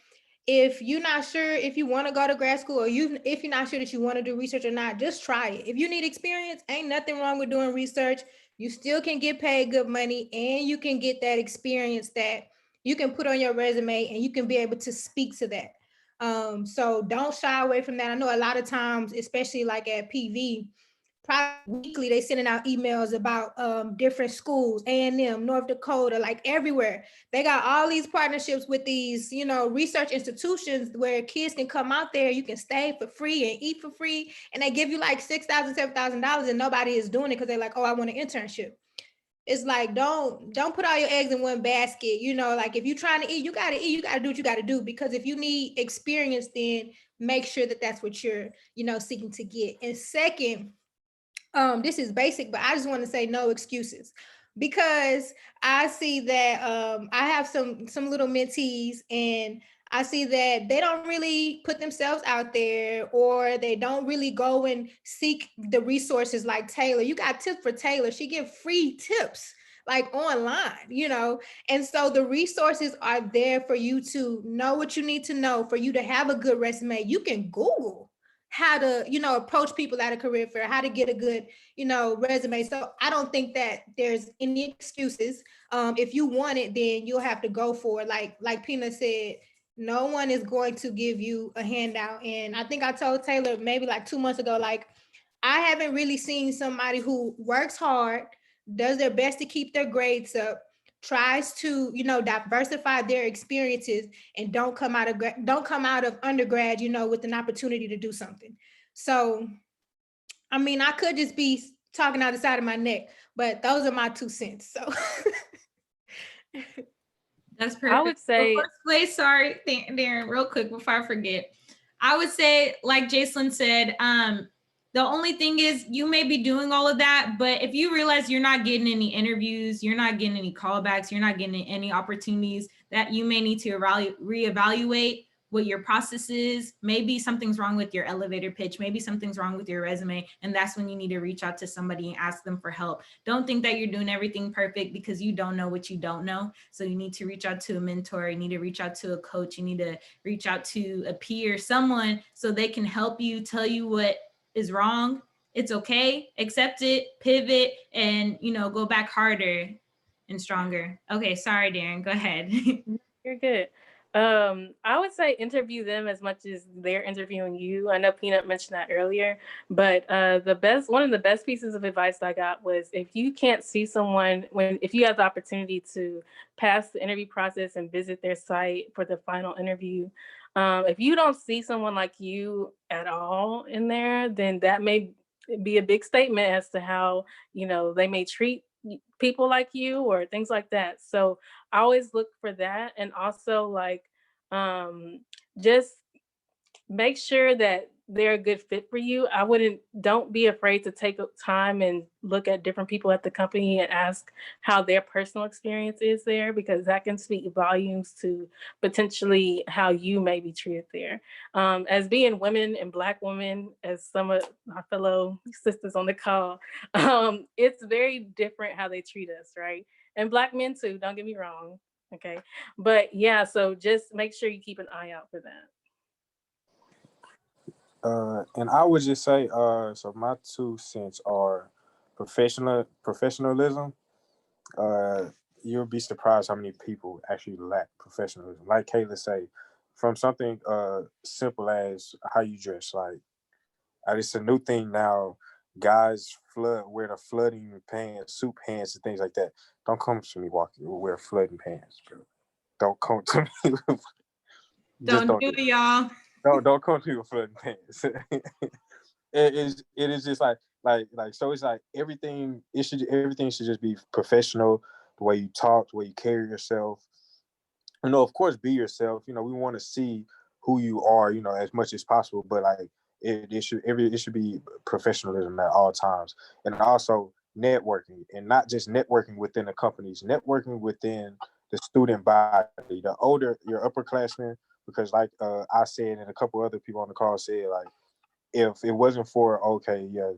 if you're not sure if you want to go to grad school, or if you're not sure that you want to do research or not, just try it. If you need experience, ain't nothing wrong with doing research. You still can get paid good money and you can get that experience that you can put on your resume and you can be able to speak to that. So don't shy away from that. I know a lot of times, especially like at PV, probably weekly, they sending out emails about different schools, A&M, North Dakota, like everywhere. They got all these partnerships with these, you know, research institutions where kids can come out there, you can stay for free and eat for free, and they give you like $6,000, $7,000, and nobody is doing it because they're like, oh, I want an internship. It's like, don't put all your eggs in one basket. You know, like if you're trying to eat, you got to eat, you got to do what you got to do, because if you need experience, then make sure that that's what you're, you know, seeking to get. And second, this is basic, but I just want to say no excuses, because I see that I have some little mentees, and I see that they don't really put themselves out there, or they don't really go and seek the resources like Taylor. You got tips for Taylor. She give free tips like online, you know, and so the resources are there for you to know what you need to know, for you to have a good resume. You can Google how to, you know, approach people at a career fair, how to get a good, you know, resume. So I don't think that there's any excuses. If you want it, then you'll have to go for it. Like Pina said, no one is going to give you a handout. And I think I told Taylor maybe like 2 months ago, like, I haven't really seen somebody who works hard, does their best to keep their grades up, tries to, you know, diversify their experiences, and don't come out of undergrad, you know, with an opportunity to do something. So, I mean, I could just be talking out the side of my neck, but those are my 2 cents. So That's perfect. I would say, wait, sorry, Darren, real quick before I forget. I would say, like Jacelyn said, the only thing is you may be doing all of that, but if you realize you're not getting any interviews, you're not getting any callbacks, you're not getting any opportunities, that you may need to reevaluate what your process is. Maybe something's wrong with your elevator pitch. Maybe something's wrong with your resume. And that's when you need to reach out to somebody and ask them for help. Don't think that you're doing everything perfect, because you don't know what you don't know. So you need to reach out to a mentor. You need to reach out to a coach. You need to reach out to a peer, someone, so they can help you, tell you what is wrong. It's okay. Accept it, pivot, and, you know, go back harder and stronger. Okay. Sorry, Darren, go ahead. you're good. I would say interview them as much as they're interviewing you. I know Peanut mentioned that earlier, but one of the best pieces of advice I got was, if you can't see someone, if you have the opportunity to pass the interview process and visit their site for the final interview, if you don't see someone like you at all in there, then that may be a big statement as to how, you know, they may treat people like you or things like that. So I always look for that. And also, like, just make sure that they're a good fit for you. Don't be afraid to take time and look at different people at the company and ask how their personal experience is there, because that can speak volumes to potentially how you may be treated there. As being women and Black women, as some of my fellow sisters on the call, it's very different how they treat us, right? And Black men too, don't get me wrong. Okay. But yeah, so just make sure you keep an eye out for that. And I would just say, so my 2 cents are professionalism. You'll be surprised how many people actually lack professionalism. Like Kayla say, from something simple as how you dress. Like, it's a new thing now. Guys wear the flooding pants, suit pants, and things like that. Don't come to me wear flooding pants, bro. Don't come to me. Don't do it, y'all. Don't come to me with flooding pants. It is just like so it's like everything should just be professional. The way you talk, the way you carry yourself. You know, of course, be yourself. You know, we want to see who you are, you know, as much as possible, but like it should be professionalism at all times. And also networking, and not just networking within the companies, networking within the student body. The older your upperclassmen, because like I said, and a couple other people on the call said, like, if it wasn't for, okay, yeah,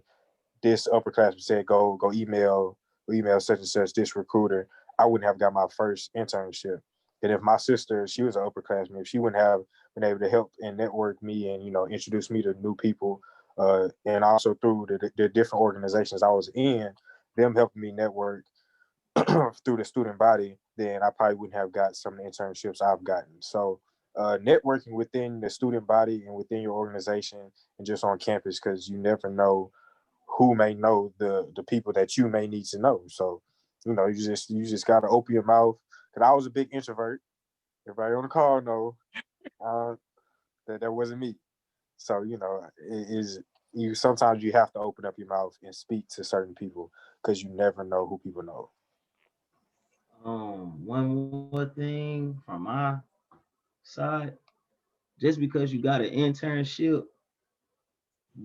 this upperclassman said go email such and such this recruiter, I wouldn't have got my first internship. And if my sister, she was an upperclassman, if she wouldn't have been able to help and network me and, you know, introduce me to new people, and also through the different organizations I was in, them helping me network through the student body, then I probably wouldn't have got some of the internships I've gotten. So networking within the student body and within your organization and just on campus, because you never know who may know the people that you may need to know. So, you know, you just gotta open your mouth. Cause I was a big introvert. Everybody on the call know that wasn't me. So, you know, you sometimes you have to open up your mouth and speak to certain people because you never know who people know. One more thing from my side, just because you got an internship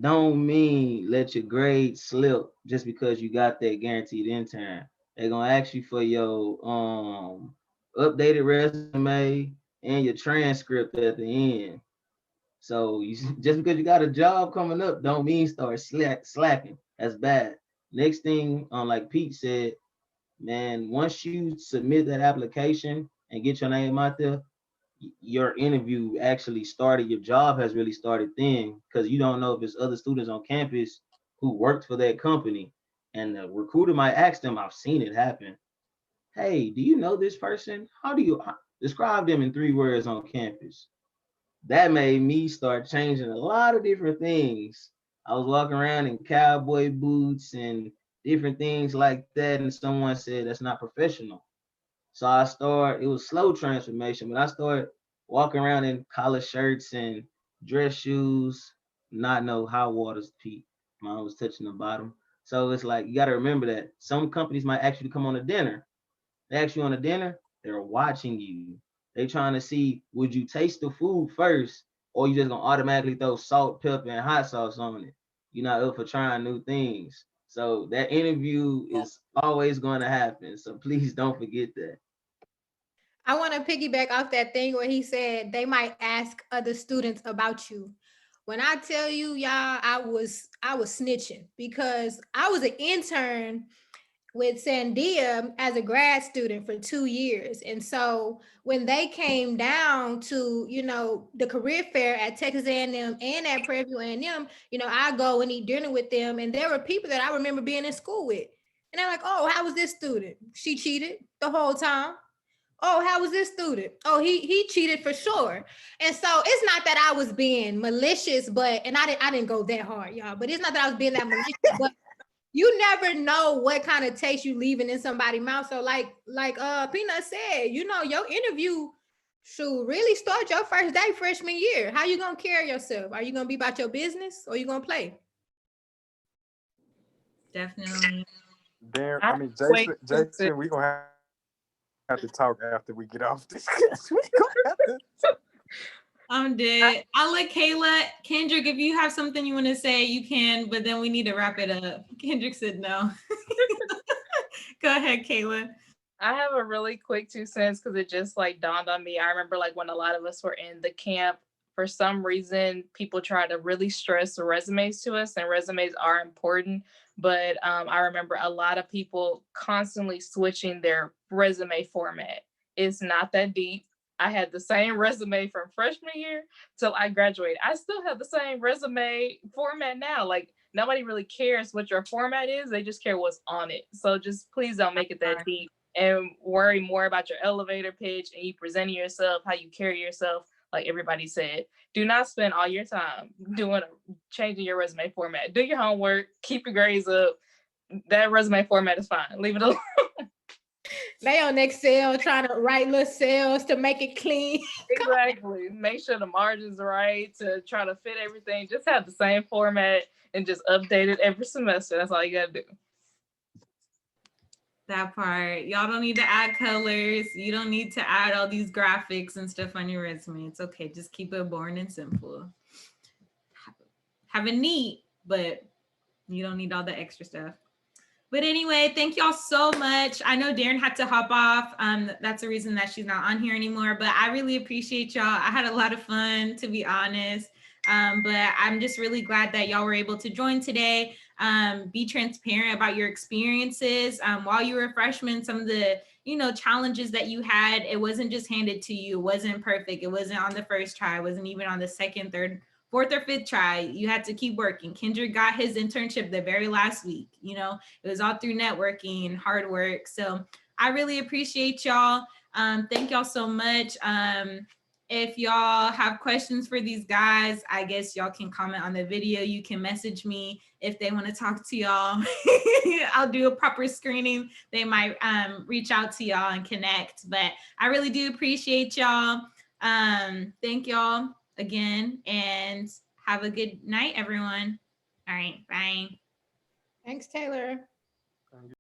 don't mean let your grades slip just because you got that guaranteed intern. They're gonna ask you for your updated resume and your transcript at the end. So just because you got a job coming up don't mean start slacking. That's bad. Next thing, like Pete said, man, once you submit that application and get your name out there, your interview actually started. Your job has really started then, because you don't know if there's other students on campus who worked for that company, and the recruiter might ask them. I've seen it happen. Hey, do you know this person? How do you describe them in 3 words on campus? That made me start changing a lot of different things. I was walking around in cowboy boots and different things like that, and someone said that's not professional. So it was slow transformation, but I started walking around in collar shirts and dress shoes, not no hot waters, Pete. Mine was touching the bottom. So it's like, you got to remember that some companies might actually come on a dinner. They ask you on a dinner, they're watching you. They trying to see, would you taste the food first, or you just gonna automatically throw salt, pepper, and hot sauce on it? You're not up for trying new things. So that interview is always going to happen. So please don't forget that. I want to piggyback off that thing where he said they might ask other students about you. When I tell you, y'all, I was snitching because I was an intern with Sandia as a grad student for 2 years. And so when they came down to, you know, the career fair at Texas A&M and at Prairie View A&M, you know, I go and eat dinner with them. And there were people that I remember being in school with. And they're like, oh, how was this student? She cheated the whole time. Oh, how was this student? Oh, he cheated for sure. And so it's not that I was being malicious, and I didn't go that hard, y'all. But it's not that I was being that malicious, but you never know what kind of taste you leaving in somebody's mouth. So like Peanut said, you know, your interview should really start your first day freshman year. How you gonna carry yourself? Are you gonna be about your business or you gonna play? Definitely. Darren, Jason, we gonna have to talk after we get off this. I'm dead. I'll let Kendrick, if you have something you want to say, you can, but then we need to wrap it up. Kendrick said no. Go ahead, Kayla. I have a really quick 2 cents because it just like dawned on me. I remember like when a lot of us were in the camp, for some reason, people try to really stress resumes to us, and resumes are important. But I remember a lot of people constantly switching their resume format. It's not that deep. I had the same resume from freshman year till I graduated. I still have the same resume format now. Like, nobody really cares what your format is. They just care what's on it. So just please don't make it that deep, and worry more about your elevator pitch and you presenting yourself, how you carry yourself. Like everybody said, do not spend all your time changing your resume format. Do your homework, keep your grades up. That resume format is fine. Leave it alone. They on Excel trying to write little cells to make it clean. Exactly. Make sure the margins are right to try to fit everything. Just have the same format and just update it every semester. That's all you gotta do. That part. Y'all don't need to add colors. You don't need to add all these graphics and stuff on your resume. It's okay. Just keep it boring and simple. Have it neat, but you don't need all the extra stuff. But anyway, thank y'all so much. I know Darren had to hop off. That's the reason that she's not on here anymore, but I really appreciate y'all. I had a lot of fun, to be honest. But I'm just really glad that y'all were able to join today. Be transparent about your experiences. While you were a freshman, some of the, you know, challenges that you had, it wasn't just handed to you. It wasn't perfect. It wasn't on the first try. It wasn't even on the second, third, fourth or fifth try. You had to keep working. Kendrick got his internship the very last week. You know, it was all through networking and hard work. So I really appreciate y'all. Thank y'all so much. if y'all have questions for these guys, I guess y'all can comment on the video. You can message me if they want to talk to y'all. I'll do a proper screening. They might reach out to y'all and connect, but I really do appreciate y'all. Thank y'all again, and have a good night, everyone. All right, bye. Thanks, Taylor.